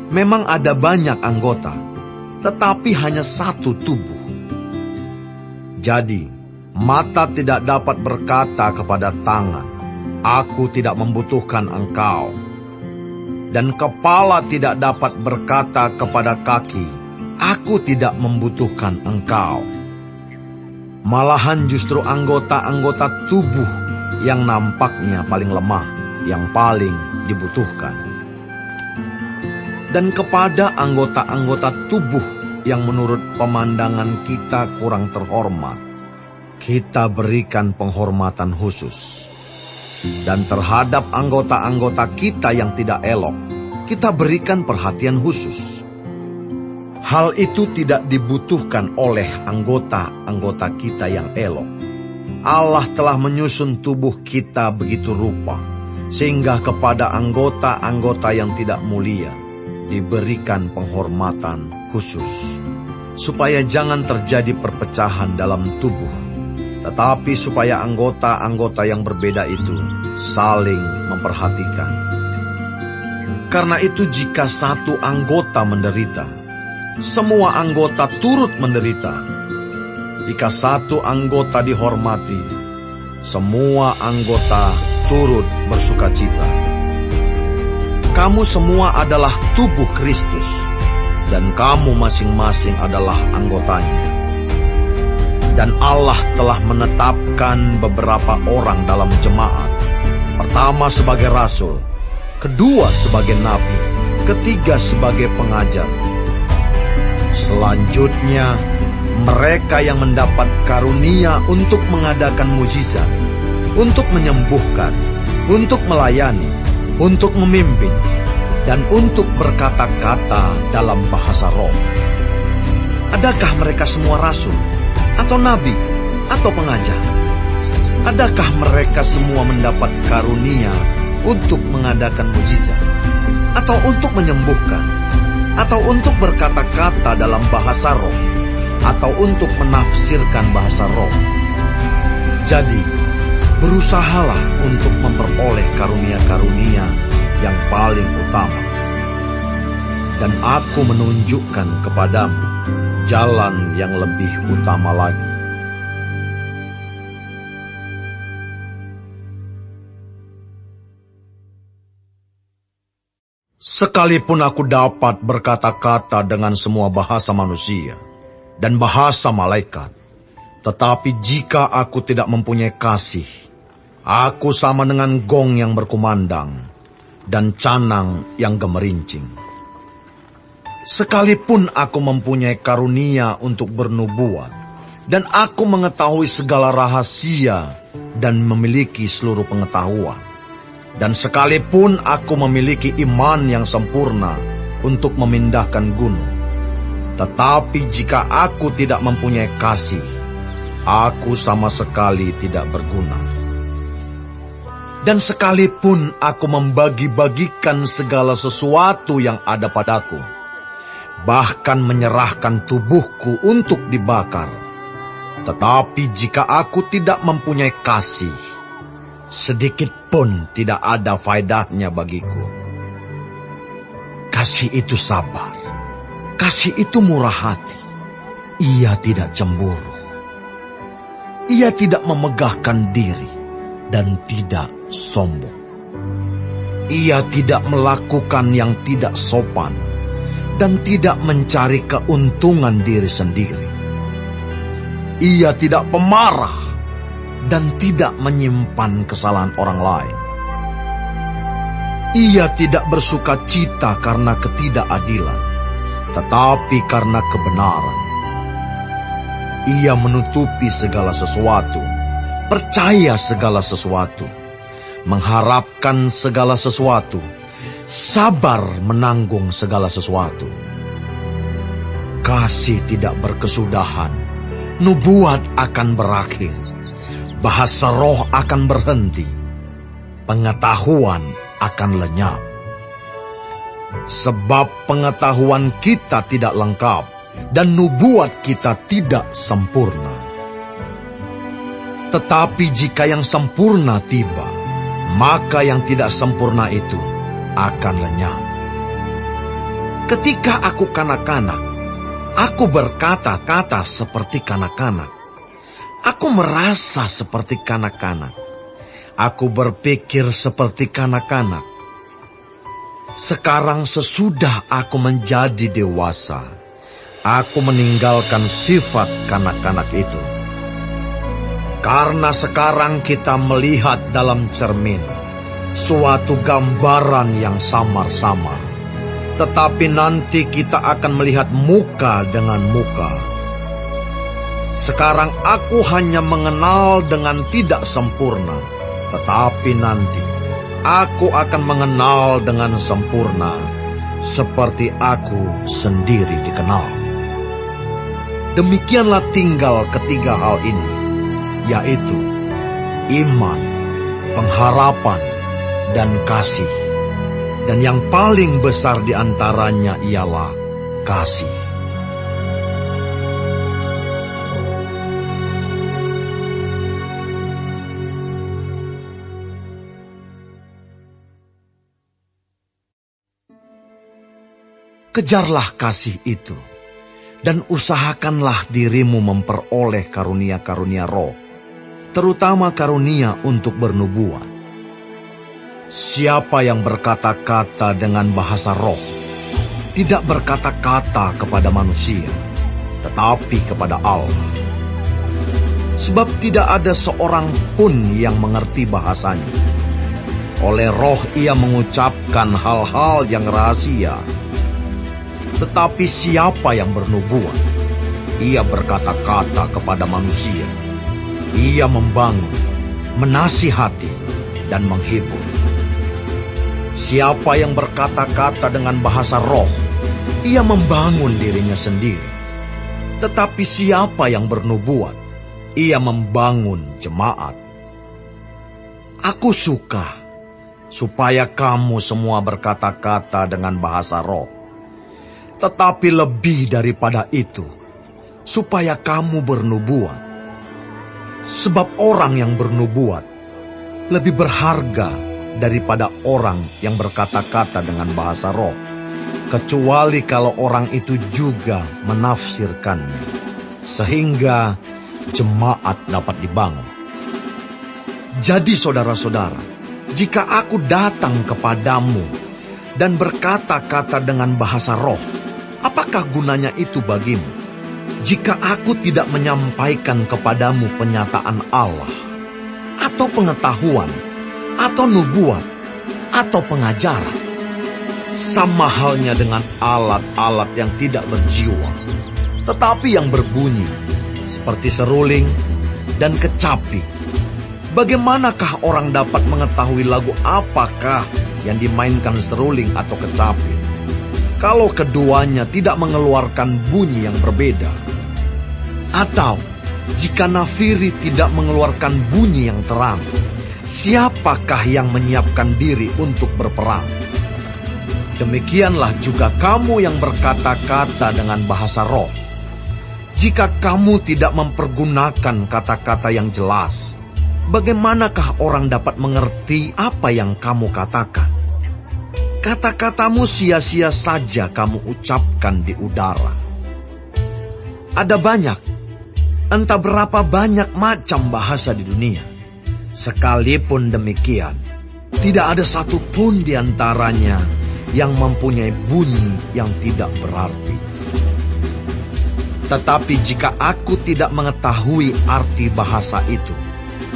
Memang ada banyak anggota, tetapi hanya satu tubuh. Jadi, mata tidak dapat berkata kepada tangan, "Aku tidak membutuhkan engkau." Dan kepala tidak dapat berkata kepada kaki, "Aku tidak membutuhkan engkau." Malahan justru anggota-anggota tubuh yang nampaknya paling lemah, yang paling dibutuhkan. Dan kepada anggota-anggota tubuh yang menurut pemandangan kita kurang terhormat, kita berikan penghormatan khusus. Dan terhadap anggota-anggota kita yang tidak elok, kita berikan perhatian khusus. Hal itu tidak dibutuhkan oleh anggota-anggota kita yang elok. Allah telah menyusun tubuh kita begitu rupa, sehingga kepada anggota-anggota yang tidak mulia diberikan penghormatan khusus, supaya jangan terjadi perpecahan dalam tubuh, tetapi supaya anggota-anggota yang berbeda itu saling memperhatikan. Karena itu jika satu anggota menderita, semua anggota turut menderita. Jika satu anggota dihormati, semua anggota turut bersukacita. Kamu semua adalah tubuh Kristus, dan kamu masing-masing adalah anggotanya. Dan Allah telah menetapkan beberapa orang dalam jemaat. Pertama sebagai rasul, kedua sebagai nabi, ketiga sebagai pengajar. Selanjutnya, mereka yang mendapat karunia untuk mengadakan mukjizat, untuk menyembuhkan, untuk melayani, untuk memimpin, dan untuk berkata-kata dalam bahasa roh. Adakah mereka semua rasul, atau nabi, atau pengajar? Adakah mereka semua mendapat karunia untuk mengadakan mukjizat, atau untuk menyembuhkan, atau untuk berkata-kata dalam bahasa roh, atau untuk menafsirkan bahasa roh? Jadi, berusahalah untuk memperoleh karunia-karunia yang paling utama. Dan aku menunjukkan kepadamu jalan yang lebih utama lagi. Sekalipun aku dapat berkata-kata dengan semua bahasa manusia dan bahasa malaikat, tetapi jika aku tidak mempunyai kasih, aku sama dengan gong yang berkumandang dan canang yang gemerincing. Sekalipun aku mempunyai karunia untuk bernubuat, dan aku mengetahui segala rahasia dan memiliki seluruh pengetahuan, dan sekalipun aku memiliki iman yang sempurna untuk memindahkan gunung, tetapi jika aku tidak mempunyai kasih, aku sama sekali tidak berguna. Dan sekalipun aku membagi-bagikan segala sesuatu yang ada padaku, bahkan menyerahkan tubuhku untuk dibakar, tetapi jika aku tidak mempunyai kasih, sedikit pun tidak ada faedahnya bagiku. Kasih itu sabar, kasih itu murah hati, ia tidak cemburu, ia tidak memegahkan diri dan tidak sombong. Ia tidak melakukan yang tidak sopan dan tidak mencari keuntungan diri sendiri. Ia tidak pemarah dan tidak menyimpan kesalahan orang lain. Ia tidak bersuka cita karena ketidakadilan, tetapi karena kebenaran. Ia menutupi segala sesuatu, percaya segala sesuatu, mengharapkan segala sesuatu, sabar menanggung segala sesuatu. Kasih tidak berkesudahan, nubuat akan berakhir, bahasa roh akan berhenti, pengetahuan akan lenyap. Sebab pengetahuan kita tidak lengkap dan nubuat kita tidak sempurna. Tetapi jika yang sempurna tiba, maka yang tidak sempurna itu akan lenyap. Ketika aku kanak-kanak, aku berkata-kata seperti kanak-kanak. Aku merasa seperti kanak-kanak. Aku berpikir seperti kanak-kanak. Sekarang sesudah aku menjadi dewasa, aku meninggalkan sifat kanak-kanak itu. Karena sekarang kita melihat dalam cermin suatu gambaran yang samar-samar, tetapi nanti kita akan melihat muka dengan muka. Sekarang aku hanya mengenal dengan tidak sempurna, tetapi nanti aku akan mengenal dengan sempurna, seperti aku sendiri dikenal. Demikianlah tinggal ketiga hal ini, yaitu iman, pengharapan, dan kasih. Dan yang paling besar di antaranya ialah kasih. Kejarlah kasih itu, dan usahakanlah dirimu memperoleh karunia-karunia roh, terutama karunia untuk bernubuat. Siapa yang berkata-kata dengan bahasa roh, tidak berkata-kata kepada manusia, tetapi kepada Allah. Sebab tidak ada seorang pun yang mengerti bahasanya. Oleh roh ia mengucapkan hal-hal yang rahasia. Tetapi siapa yang bernubuat, ia berkata-kata kepada manusia. Ia membangun, menasihati, dan menghibur. Siapa yang berkata-kata dengan bahasa roh, ia membangun dirinya sendiri. Tetapi siapa yang bernubuat, ia membangun jemaat. Aku suka supaya kamu semua berkata-kata dengan bahasa roh. Tetapi lebih daripada itu, supaya kamu bernubuat. Sebab orang yang bernubuat lebih berharga daripada orang yang berkata-kata dengan bahasa roh, kecuali kalau orang itu juga menafsirkannya, sehingga jemaat dapat dibangun. Jadi saudara-saudara, jika aku datang kepadamu dan berkata-kata dengan bahasa roh, apakah gunanya itu bagimu? Jika aku tidak menyampaikan kepadamu penyataan Allah, atau pengetahuan, atau nubuat, atau pengajaran, sama halnya dengan alat-alat yang tidak berjiwa, tetapi yang berbunyi, seperti seruling dan kecapi. Bagaimanakah orang dapat mengetahui lagu apakah yang dimainkan seruling atau kecapi, kalau keduanya tidak mengeluarkan bunyi yang berbeda? Atau jika nafiri tidak mengeluarkan bunyi yang terang, siapakah yang menyiapkan diri untuk berperang? Demikianlah juga kamu yang berkata-kata dengan bahasa roh. Jika kamu tidak mempergunakan kata-kata yang jelas, bagaimanakah orang dapat mengerti apa yang kamu katakan? Kata-katamu sia-sia saja kamu ucapkan di udara. Ada banyak, entah berapa banyak macam bahasa di dunia. Sekalipun demikian, tidak ada satupun di antaranya yang mempunyai bunyi yang tidak berarti. Tetapi jika aku tidak mengetahui arti bahasa itu,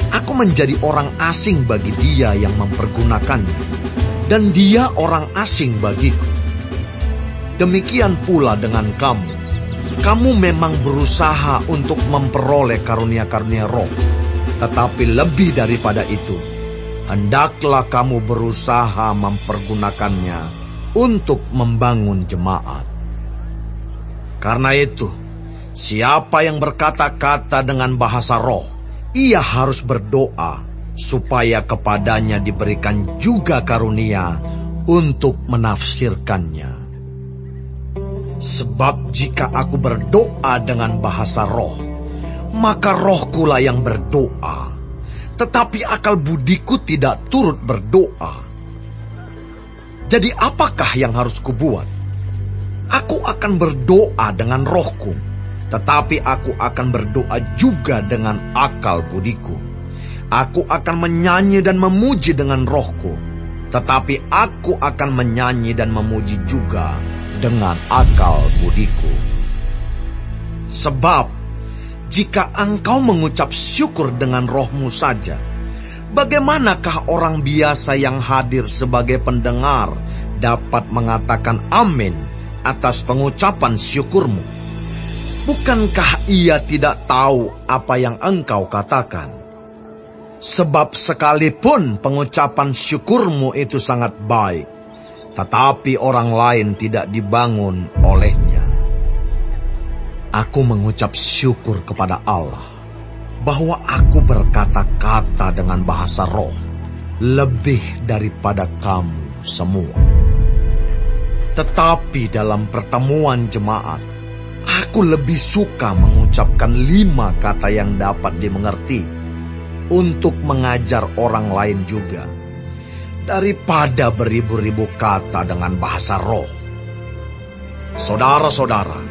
aku menjadi orang asing bagi dia yang mempergunakannya, dan dia orang asing bagiku. Demikian pula dengan kamu. Kamu memang berusaha untuk memperoleh karunia-karunia roh, tetapi lebih daripada itu, hendaklah kamu berusaha mempergunakannya untuk membangun jemaat. Karena itu, siapa yang berkata-kata dengan bahasa roh, ia harus berdoa supaya kepadanya diberikan juga karunia untuk menafsirkannya. Sebab jika aku berdoa dengan bahasa roh, maka rohkulah yang berdoa, tetapi akal budiku tidak turut berdoa. Jadi apakah yang harus kubuat? Aku akan berdoa dengan rohku, tetapi aku akan berdoa juga dengan akal budiku. Aku akan menyanyi dan memuji dengan rohku, tetapi aku akan menyanyi dan memuji juga dengan akal budiku. Sebab jika engkau mengucap syukur dengan rohmu saja, bagaimanakah orang biasa yang hadir sebagai pendengar dapat mengatakan amin atas pengucapan syukurmu? Bukankah ia tidak tahu apa yang engkau katakan? Sebab sekalipun pengucapan syukurmu itu sangat baik, tetapi orang lain tidak dibangun olehnya. Aku mengucap syukur kepada Allah bahwa aku berkata-kata dengan bahasa roh lebih daripada kamu semua. Tetapi dalam pertemuan jemaat, aku lebih suka mengucapkan 5 kata yang dapat dimengerti untuk mengajar orang lain juga, daripada beribu-ribu kata dengan bahasa roh. Saudara-saudara,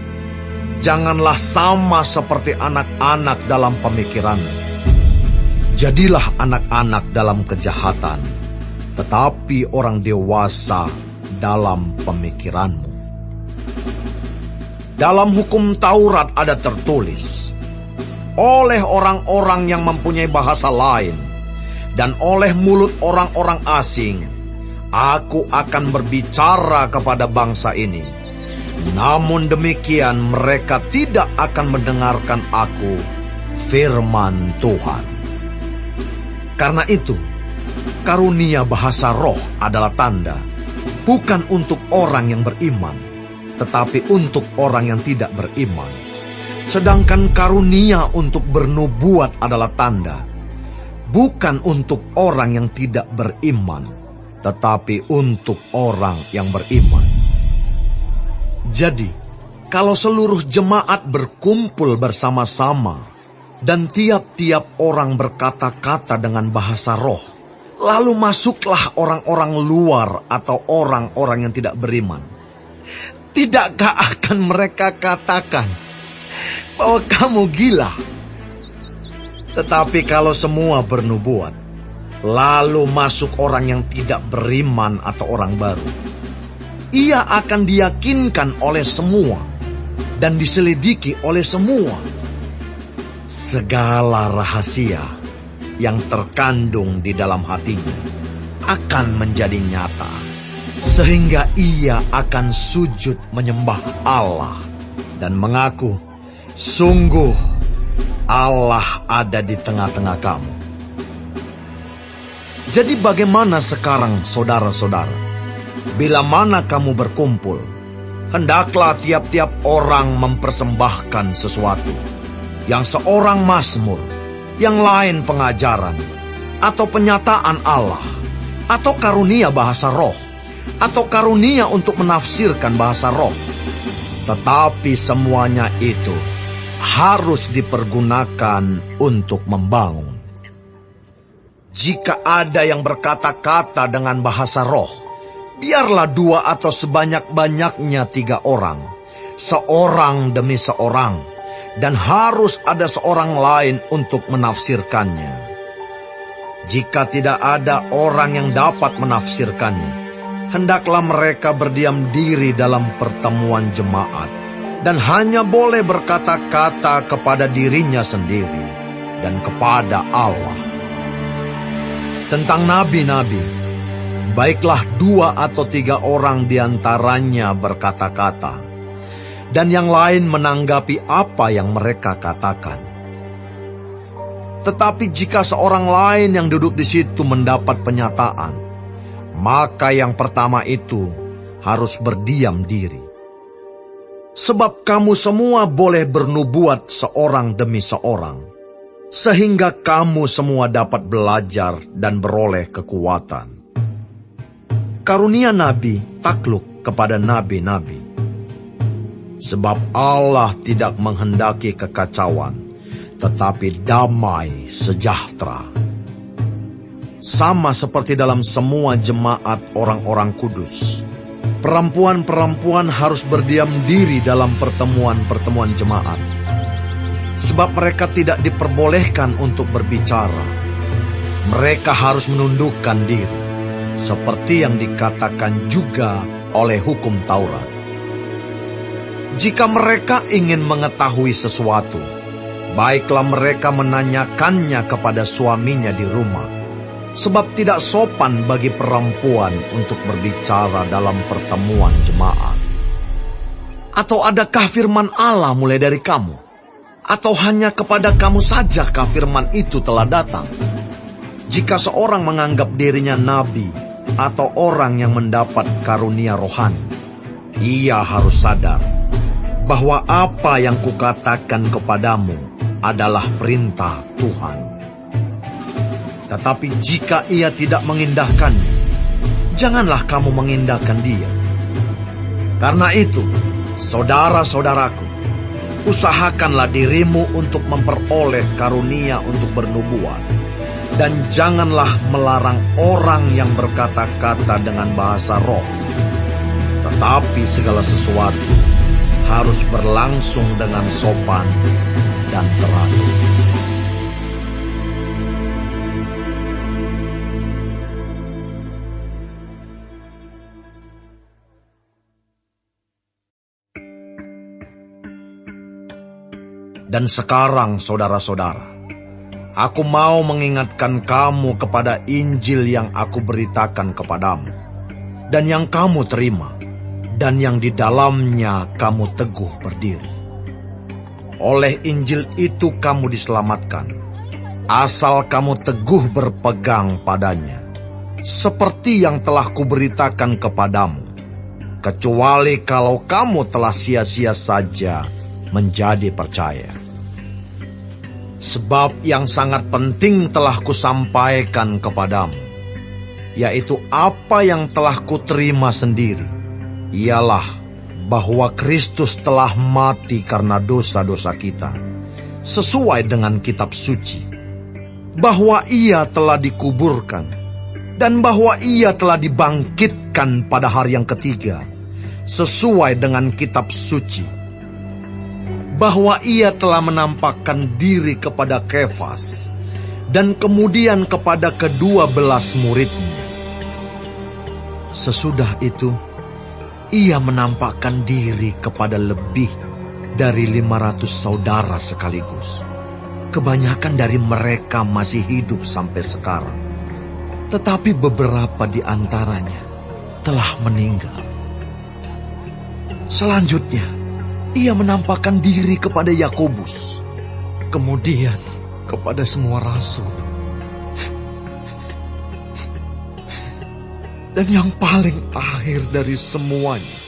janganlah sama seperti anak-anak dalam pemikiranmu. Jadilah anak-anak dalam kejahatan, tetapi orang dewasa dalam pemikiranmu. Dalam hukum Taurat ada tertulis, oleh orang-orang yang mempunyai bahasa lain dan oleh mulut orang-orang asing, aku akan berbicara kepada bangsa ini. Namun demikian mereka tidak akan mendengarkan aku, firman Tuhan. Karena itu, karunia bahasa roh adalah tanda, bukan untuk orang yang beriman, tetapi untuk orang yang tidak beriman. Sedangkan karunia untuk bernubuat adalah tanda, bukan untuk orang yang tidak beriman, tetapi untuk orang yang beriman. Jadi, kalau seluruh jemaat berkumpul bersama-sama dan tiap-tiap orang berkata-kata dengan bahasa roh, Lalu masuklah orang-orang luar atau orang-orang yang tidak beriman. Tidakkah akan mereka katakan bahwa kamu gila? Tetapi kalau semua bernubuat, lalu masuk orang yang tidak beriman atau orang baru, ia akan diyakinkan oleh semua dan diselidiki oleh semua. Segala rahasia yang terkandung di dalam hatinya akan menjadi nyata, sehingga ia akan sujud menyembah Allah dan mengaku, sungguh Allah ada di tengah-tengah kamu. Jadi bagaimana sekarang saudara-saudara? Bila mana kamu berkumpul, hendaklah tiap-tiap orang mempersembahkan sesuatu. Yang seorang mazmur, yang lain pengajaran, atau penyataan Allah, atau karunia bahasa roh, atau karunia untuk menafsirkan bahasa roh. Tetapi semuanya itu harus dipergunakan untuk membangun. Jika ada yang berkata-kata dengan bahasa roh, biarlah 2 atau sebanyak-banyaknya 3 orang, seorang demi seorang, dan harus ada seorang lain untuk menafsirkannya. Jika tidak ada orang yang dapat menafsirkannya, hendaklah mereka berdiam diri dalam pertemuan jemaat, dan hanya boleh berkata-kata kepada dirinya sendiri dan kepada Allah. Tentang nabi-nabi, baiklah 2 atau 3 orang diantaranya berkata-kata, dan yang lain menanggapi apa yang mereka katakan. Tetapi jika seorang lain yang duduk di situ mendapat penyataan, maka yang pertama itu harus berdiam diri. Sebab kamu semua boleh bernubuat seorang demi seorang, sehingga kamu semua dapat belajar dan beroleh kekuatan. Karunia nabi takluk kepada nabi-nabi. Sebab Allah tidak menghendaki kekacauan, tetapi damai sejahtera. Sama seperti dalam semua jemaat orang-orang kudus, perempuan-perempuan harus berdiam diri dalam pertemuan-pertemuan jemaat. Sebab mereka tidak diperbolehkan untuk berbicara. Mereka harus menundukkan diri, seperti yang dikatakan juga oleh hukum Taurat. Jika mereka ingin mengetahui sesuatu, baiklah mereka menanyakannya kepada suaminya di rumah, sebab tidak sopan bagi perempuan untuk berbicara dalam pertemuan jemaat. Atau adakah firman Allah mulai dari kamu? Atau hanya kepada kamu sajakah firman itu telah datang? Jika seorang menganggap dirinya nabi atau orang yang mendapat karunia rohani, ia harus sadar bahwa apa yang kukatakan kepadamu adalah perintah Tuhan. Tetapi jika ia tidak mengindahkannya, janganlah kamu mengindahkan dia. Karena itu, saudara-saudaraku, usahakanlah dirimu untuk memperoleh karunia untuk bernubuat, dan janganlah melarang orang yang berkata-kata dengan bahasa roh. Tetapi segala sesuatu harus berlangsung dengan sopan dan teratur. Dan sekarang, saudara-saudara, aku mau mengingatkan kamu kepada Injil yang aku beritakan kepadamu, dan yang kamu terima, dan yang di dalamnya kamu teguh berdiri. Oleh Injil itu kamu diselamatkan, asal kamu teguh berpegang padanya, seperti yang telah kuberitakan kepadamu, kecuali kalau kamu telah sia-sia saja menjadi percaya. Sebab yang sangat penting telah kusampaikan kepadamu, yaitu apa yang telah kuterima sendiri, ialah bahwa Kristus telah mati karena dosa-dosa kita, sesuai dengan kitab suci, bahwa ia telah dikuburkan, dan bahwa ia telah dibangkitkan pada hari yang ketiga, sesuai dengan kitab suci. Bahwa ia telah menampakkan diri kepada Kefas, dan kemudian kepada ke-12 muridnya. Sesudah itu, ia menampakkan diri kepada lebih dari 500 saudara sekaligus. Kebanyakan dari mereka masih hidup sampai sekarang, tetapi beberapa di antaranya telah meninggal. Selanjutnya, ia menampakkan diri kepada Yakobus, kemudian kepada semua rasul. Dan yang paling akhir dari semuanya,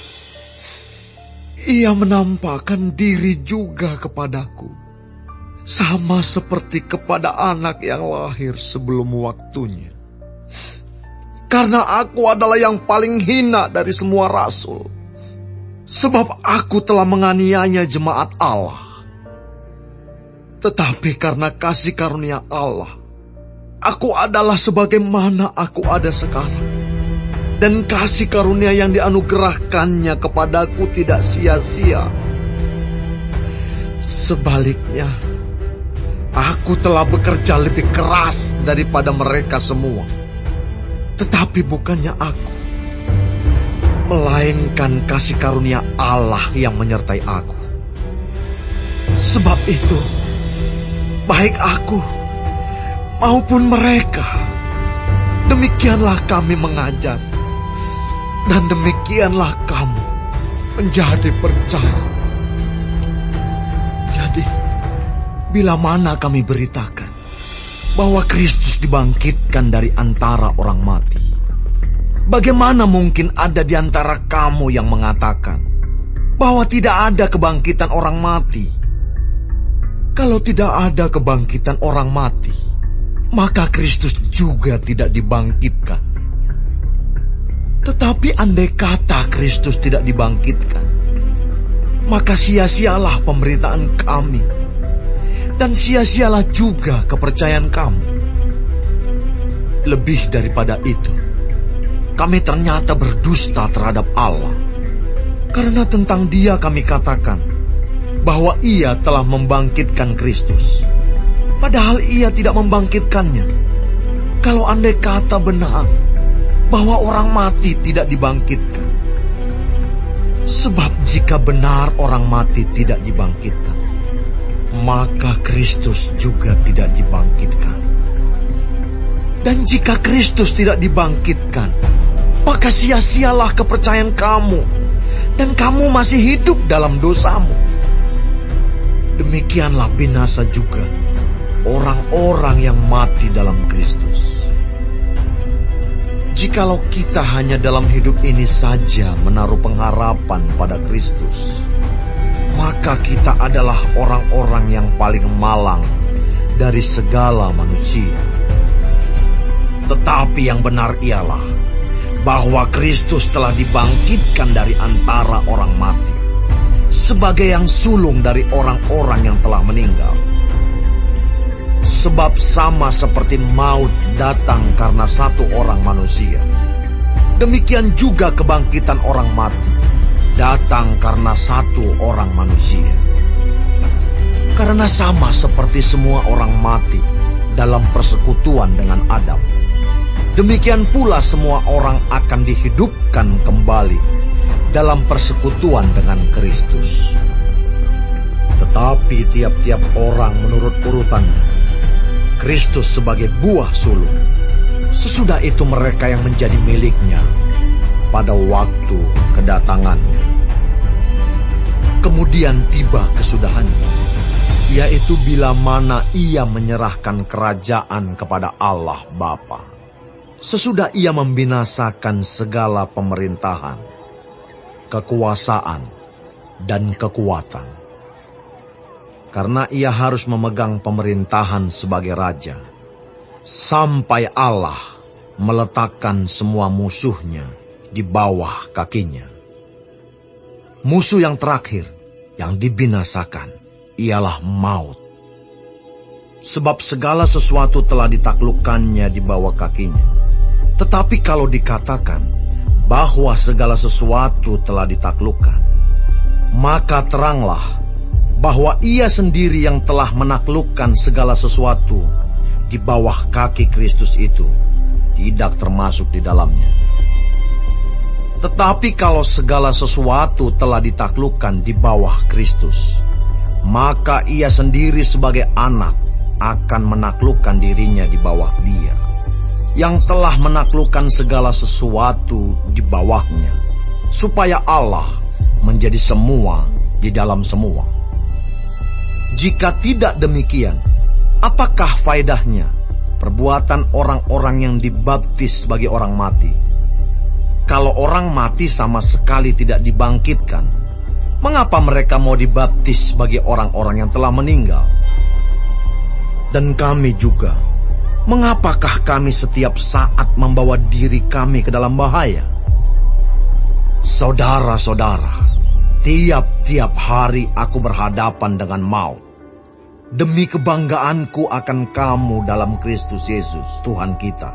ia menampakkan diri juga kepadaku, sama seperti kepada anak yang lahir sebelum waktunya. Karena aku adalah yang paling hina dari semua rasul, sebab aku telah menganiaya jemaat Allah. Tetapi karena kasih karunia Allah, aku adalah sebagaimana aku ada sekarang. Dan kasih karunia yang dianugerahkannya kepadaku tidak sia-sia. Sebaliknya, aku telah bekerja lebih keras daripada mereka semua. Tetapi bukannya aku, melainkan kasih karunia Allah yang menyertai aku. Sebab itu, baik aku maupun mereka, demikianlah kami mengajar, dan demikianlah kamu menjadi percaya. Jadi, bila mana kami beritakan bahwa Kristus dibangkitkan dari antara orang mati, bagaimana mungkin ada di antara kamu yang mengatakan bahwa tidak ada kebangkitan orang mati? Kalau tidak ada kebangkitan orang mati, maka Kristus juga tidak dibangkitkan. Tetapi andai kata Kristus tidak dibangkitkan, maka sia-sialah pemberitaan kami, dan sia-sialah juga kepercayaan kamu. Lebih daripada itu, kami ternyata berdusta terhadap Allah, karena tentang Dia kami katakan bahwa Ia telah membangkitkan Kristus, padahal Ia tidak membangkitkannya. Kalau andai kata benar bahwa orang mati tidak dibangkitkan. Sebab jika benar orang mati tidak dibangkitkan, maka Kristus juga tidak dibangkitkan. Dan jika Kristus tidak dibangkitkan, maka sia-sialah kepercayaan kamu, dan kamu masih hidup dalam dosamu. Demikianlah binasa juga orang-orang yang mati dalam Kristus. Jikalau kita hanya dalam hidup ini saja menaruh pengharapan pada Kristus, maka kita adalah orang-orang yang paling malang dari segala manusia. Tetapi yang benar ialah bahwa Kristus telah dibangkitkan dari antara orang mati, sebagai yang sulung dari orang-orang yang telah meninggal. Sebab sama seperti maut datang karena satu orang manusia, demikian juga kebangkitan orang mati datang karena satu orang manusia. Karena sama seperti semua orang mati dalam persekutuan dengan Adam, demikian pula semua orang akan dihidupkan kembali dalam persekutuan dengan Kristus. Tetapi tiap-tiap orang menurut urutannya. Kristus sebagai buah sulung, sesudah itu mereka yang menjadi miliknya pada waktu kedatangannya. Kemudian tiba kesudahannya, yaitu bila mana ia menyerahkan kerajaan kepada Allah Bapa, sesudah ia membinasakan segala pemerintahan, kekuasaan, dan kekuatan. Karena ia harus memegang pemerintahan sebagai raja, sampai Allah meletakkan semua musuhnya di bawah kakinya. Musuh yang terakhir yang dibinasakan ialah maut. Sebab segala sesuatu telah ditaklukkannya di bawah kakinya. Tetapi kalau dikatakan bahwa segala sesuatu telah ditaklukkan, maka teranglah bahwa Ia sendiri yang telah menaklukkan segala sesuatu di bawah kaki Kristus itu tidak termasuk di dalamnya. Tetapi kalau segala sesuatu telah ditaklukkan di bawah Kristus, maka Ia sendiri sebagai anak akan menaklukkan dirinya di bawah Dia, yang telah menaklukkan segala sesuatu di bawahnya, supaya Allah menjadi semua di dalam semua. Jika tidak demikian, apakah faedahnya perbuatan orang-orang yang dibaptis sebagai orang mati? Kalau orang mati sama sekali tidak dibangkitkan, mengapa mereka mau dibaptis sebagai orang-orang yang telah meninggal? Dan kami juga, mengapakah kami setiap saat membawa diri kami ke dalam bahaya? Saudara-saudara, tiap-tiap hari aku berhadapan dengan maut, demi kebanggaanku akan kamu dalam Kristus Yesus, Tuhan kita.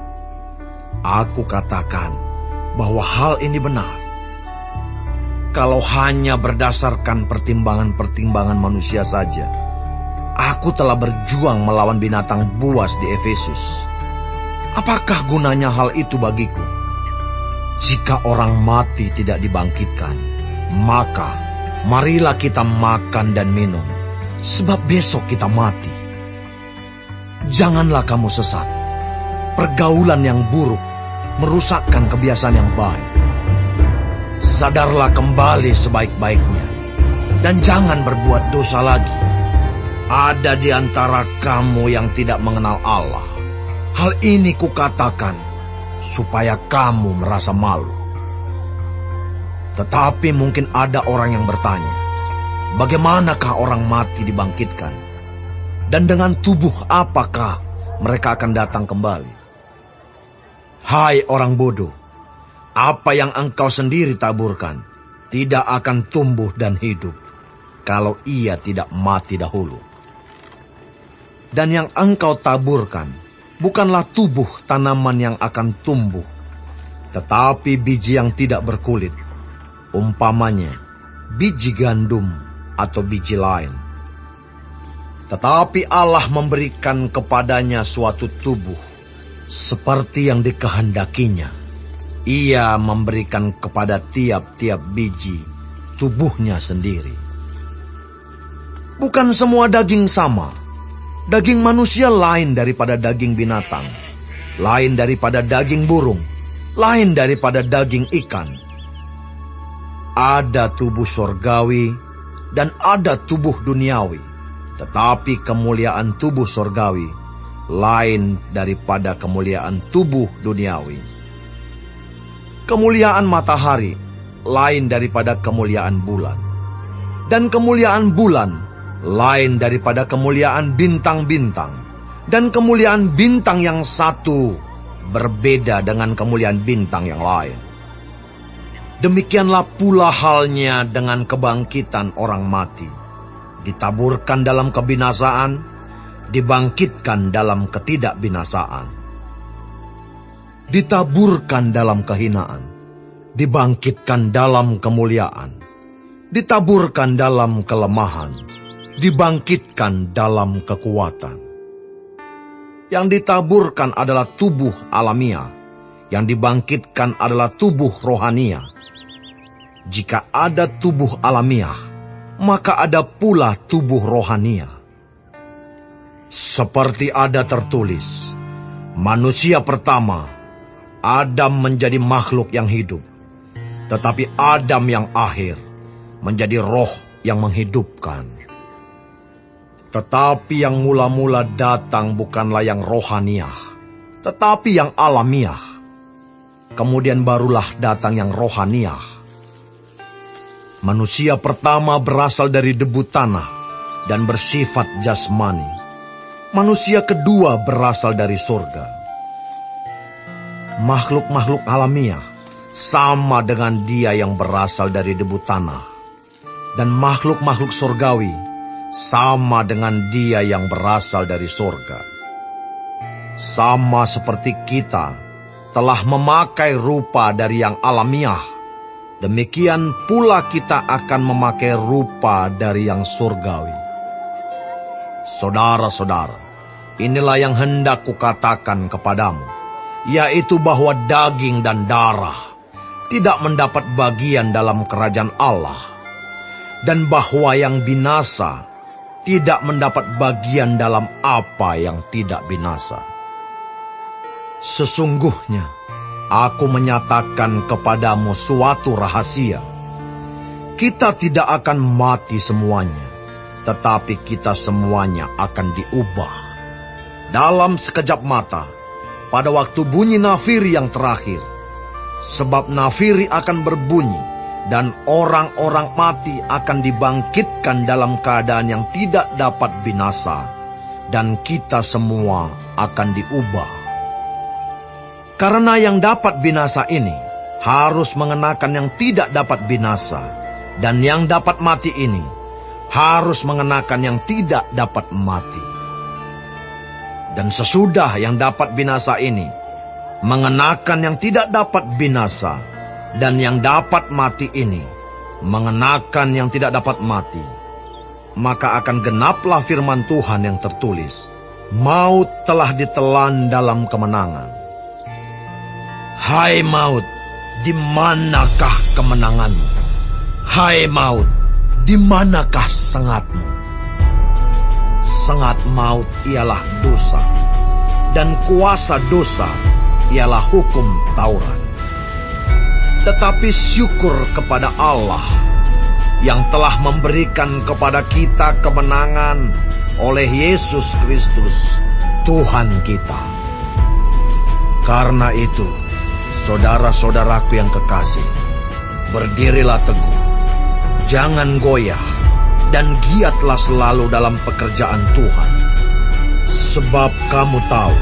Aku katakan bahwa hal ini benar. Kalau hanya berdasarkan pertimbangan-pertimbangan manusia saja, aku telah berjuang melawan binatang buas di Efesus. Apakah gunanya hal itu bagiku? Jika orang mati tidak dibangkitkan, maka marilah kita makan dan minum, sebab besok kita mati. Janganlah kamu sesat. Pergaulan yang buruk merusakkan kebiasaan yang baik. Sadarlah kembali sebaik-baiknya, dan jangan berbuat dosa lagi. Ada di antara kamu yang tidak mengenal Allah. Hal ini kukatakan supaya kamu merasa malu. Tetapi mungkin ada orang yang bertanya, bagaimanakah orang mati dibangkitkan? Dan dengan tubuh apakah mereka akan datang kembali? Hai orang bodoh, apa yang engkau sendiri taburkan tidak akan tumbuh dan hidup kalau ia tidak mati dahulu. Dan yang engkau taburkan bukanlah tubuh tanaman yang akan tumbuh, tetapi biji yang tidak berkulit, umpamanya biji gandum atau biji lain. Tetapi Allah memberikan kepadanya suatu tubuh seperti yang dikehendakinya. Ia memberikan kepada tiap-tiap biji tubuhnya sendiri. Bukan semua daging sama. Daging manusia lain daripada daging binatang, lain daripada daging burung, lain daripada daging ikan. Ada tubuh sorgawi dan ada tubuh duniawi, tetapi kemuliaan tubuh sorgawi lain daripada kemuliaan tubuh duniawi. Kemuliaan matahari lain daripada kemuliaan bulan, dan kemuliaan bulan lain daripada kemuliaan bintang-bintang, dan kemuliaan bintang yang satu berbeda dengan kemuliaan bintang yang lain. Demikianlah pula halnya dengan kebangkitan orang mati. Ditaburkan dalam kebinasaan, dibangkitkan dalam ketidakbinasaan. Ditaburkan dalam kehinaan, dibangkitkan dalam kemuliaan. Ditaburkan dalam kelemahan, dibangkitkan dalam kekuatan. Yang ditaburkan adalah tubuh alamiah, yang dibangkitkan adalah tubuh rohania. Jika ada tubuh alamiah, maka ada pula tubuh rohania. Seperti ada tertulis, manusia pertama, Adam menjadi makhluk yang hidup, tetapi Adam yang akhir menjadi roh yang menghidupkan. Tetapi yang mula-mula datang bukanlah yang rohaniah, tetapi yang alamiah. Kemudian barulah datang yang rohaniah. Manusia pertama berasal dari debu tanah dan bersifat jasmani. Manusia kedua berasal dari surga. Makhluk-makhluk alamiah sama dengan dia yang berasal dari debu tanah. Dan makhluk-makhluk surgawi sama dengan dia yang berasal dari surga. Sama seperti kita, telah memakai rupa dari yang alamiah, demikian pula kita akan memakai rupa dari yang surgawi. Saudara-saudara, inilah yang hendak kukatakan kepadamu, yaitu bahwa daging dan darah tidak mendapat bagian dalam kerajaan Allah, dan bahwa yang binasa tidak mendapat bagian dalam apa yang tidak binasa. Sesungguhnya, aku menyatakan kepadamu suatu rahasia. Kita tidak akan mati semuanya, tetapi kita semuanya akan diubah. Dalam sekejap mata, pada waktu bunyi nafiri yang terakhir. Sebab nafiri akan berbunyi, dan orang-orang mati akan dibangkitkan dalam keadaan yang tidak dapat binasa, dan kita semua akan diubah. Karena yang dapat binasa ini harus mengenakan yang tidak dapat binasa, dan yang dapat mati ini harus mengenakan yang tidak dapat mati. Dan sesudah yang dapat binasa ini mengenakan yang tidak dapat binasa, dan yang dapat mati ini mengenakan yang tidak dapat mati, maka akan genaplah firman Tuhan yang tertulis, maut telah ditelan dalam kemenangan. Hai maut, di manakah kemenanganmu? Hai maut, di manakah sengatmu? Sengat maut ialah dosa, dan kuasa dosa ialah hukum Taurat. Tetapi syukur kepada Allah yang telah memberikan kepada kita kemenangan oleh Yesus Kristus, Tuhan kita. Karena itu, saudara-saudaraku yang kekasih, berdirilah teguh, jangan goyah, dan giatlah selalu dalam pekerjaan Tuhan. Sebab kamu tahu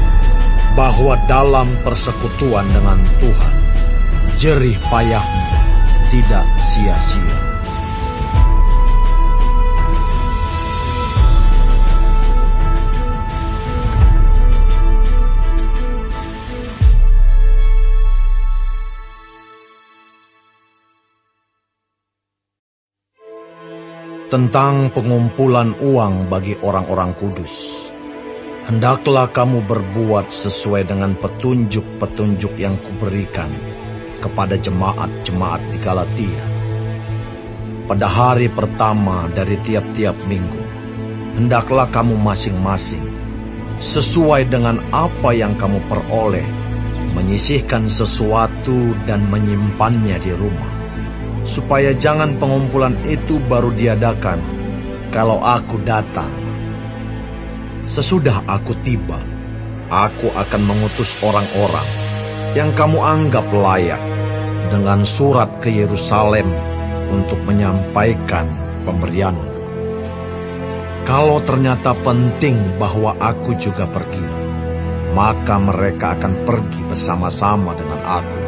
bahwa dalam persekutuan dengan Tuhan, jerih payahmu tidak sia-sia. Tentang pengumpulan uang bagi orang-orang kudus, hendaklah kamu berbuat sesuai dengan petunjuk-petunjuk yang kuberikan kepada jemaat-jemaat di Galatia. Pada hari pertama dari tiap-tiap minggu, hendaklah kamu masing-masing, sesuai dengan apa yang kamu peroleh, menyisihkan sesuatu dan menyimpannya di rumah, supaya jangan pengumpulan itu baru diadakan kalau aku datang. Sesudah aku tiba, aku akan mengutus orang-orang yang kamu anggap layak dengan surat ke Yerusalem untuk menyampaikan pemberianmu. Kalau ternyata penting bahwa aku juga pergi, maka mereka akan pergi bersama-sama dengan aku.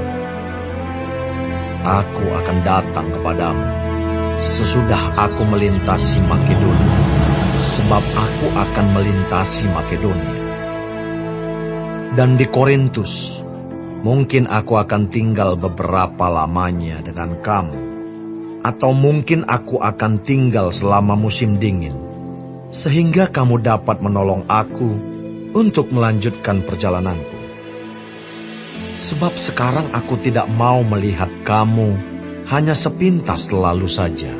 Aku akan datang kepadamu sesudah aku melintasi Makedonia, sebab aku akan melintasi Makedonia. Dan di Korintus, mungkin aku akan tinggal beberapa lamanya dengan kamu, atau mungkin aku akan tinggal selama musim dingin, sehingga kamu dapat menolong aku untuk melanjutkan perjalananku. Sebab sekarang aku tidak mau melihat kamu hanya sepintas lalu saja.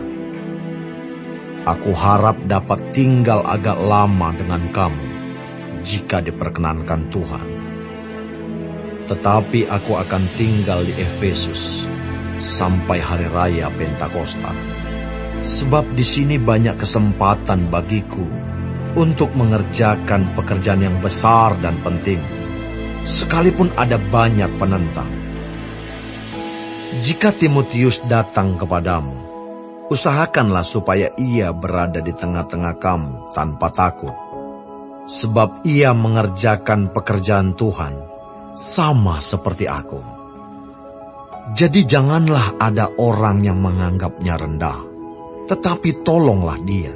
Aku harap dapat tinggal agak lama dengan kamu, jika diperkenankan Tuhan. Tetapi aku akan tinggal di Efesus sampai hari raya Pentakosta. Sebab di sini banyak kesempatan bagiku untuk mengerjakan pekerjaan yang besar dan penting, sekalipun ada banyak penentang. Jika Timotius datang kepadamu, usahakanlah supaya ia berada di tengah-tengah kamu tanpa takut, sebab ia mengerjakan pekerjaan Tuhan sama seperti aku. Jadi janganlah ada orang yang menganggapnya rendah, tetapi tolonglah dia,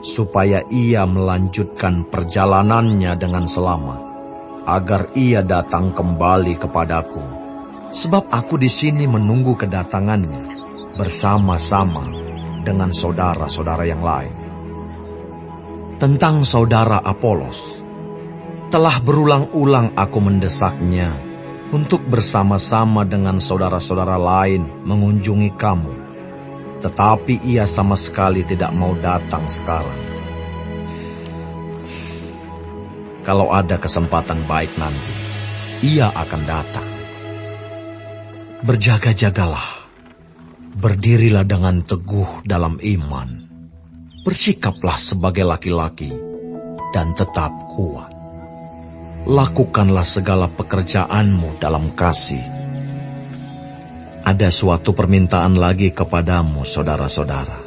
supaya ia melanjutkan perjalanannya dengan selamat. agar ia datang kembali kepadaku, sebab aku di sini menunggu kedatangannya bersama-sama dengan saudara-saudara yang lain. Tentang saudara Apolos, telah berulang-ulang aku mendesaknya untuk bersama-sama dengan saudara-saudara lain mengunjungi kamu, tetapi ia sama sekali tidak mau datang sekarang. Kalau ada kesempatan baik nanti, ia akan datang. Berjaga-jagalah, berdirilah dengan teguh dalam iman, bersikaplah sebagai laki-laki, dan tetap kuat. Lakukanlah segala pekerjaanmu dalam kasih. Ada suatu permintaan lagi kepadamu, saudara-saudara.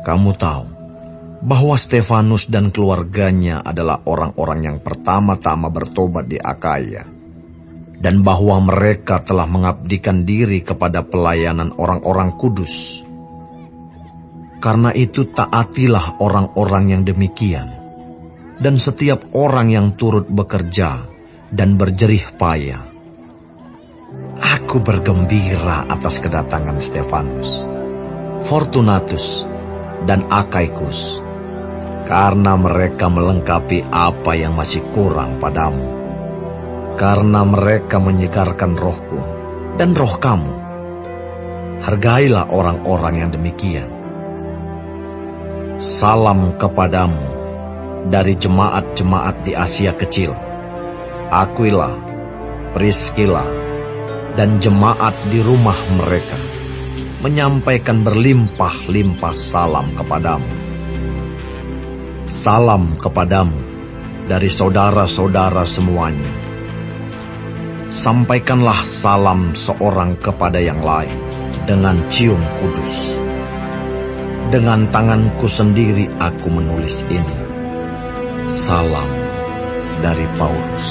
Kamu tahu bahwa Stefanus dan keluarganya adalah orang-orang yang pertama-tama bertobat di Akaya, dan bahwa mereka telah mengabdikan diri kepada pelayanan orang-orang kudus. Karena itu taatilah orang-orang yang demikian, dan setiap orang yang turut bekerja dan berjerih payah. Aku bergembira atas kedatangan Stefanus, Fortunatus, dan Akaikus, karena mereka melengkapi apa yang masih kurang padamu. Karena mereka menyegarkan rohku dan roh kamu. Hargailah orang-orang yang demikian. Salam kepadamu dari jemaat-jemaat di Asia Kecil, Aquila, Priscilla, dan jemaat di rumah mereka menyampaikan berlimpah-limpah salam kepadamu. Salam kepadamu dari saudara-saudara semuanya. Sampaikanlah salam seorang kepada yang lain dengan cium kudus. Dengan tanganku sendiri aku menulis ini. Salam dari Paulus.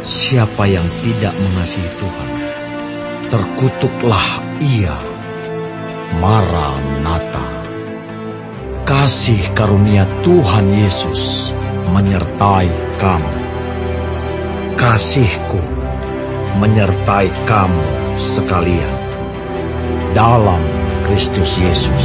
Siapa yang tidak mengasihi Tuhan, terkutuklah ia. Maranatha. Kasih karunia Tuhan Yesus menyertai kamu. Kasihku menyertai kamu sekalian dalam Kristus Yesus.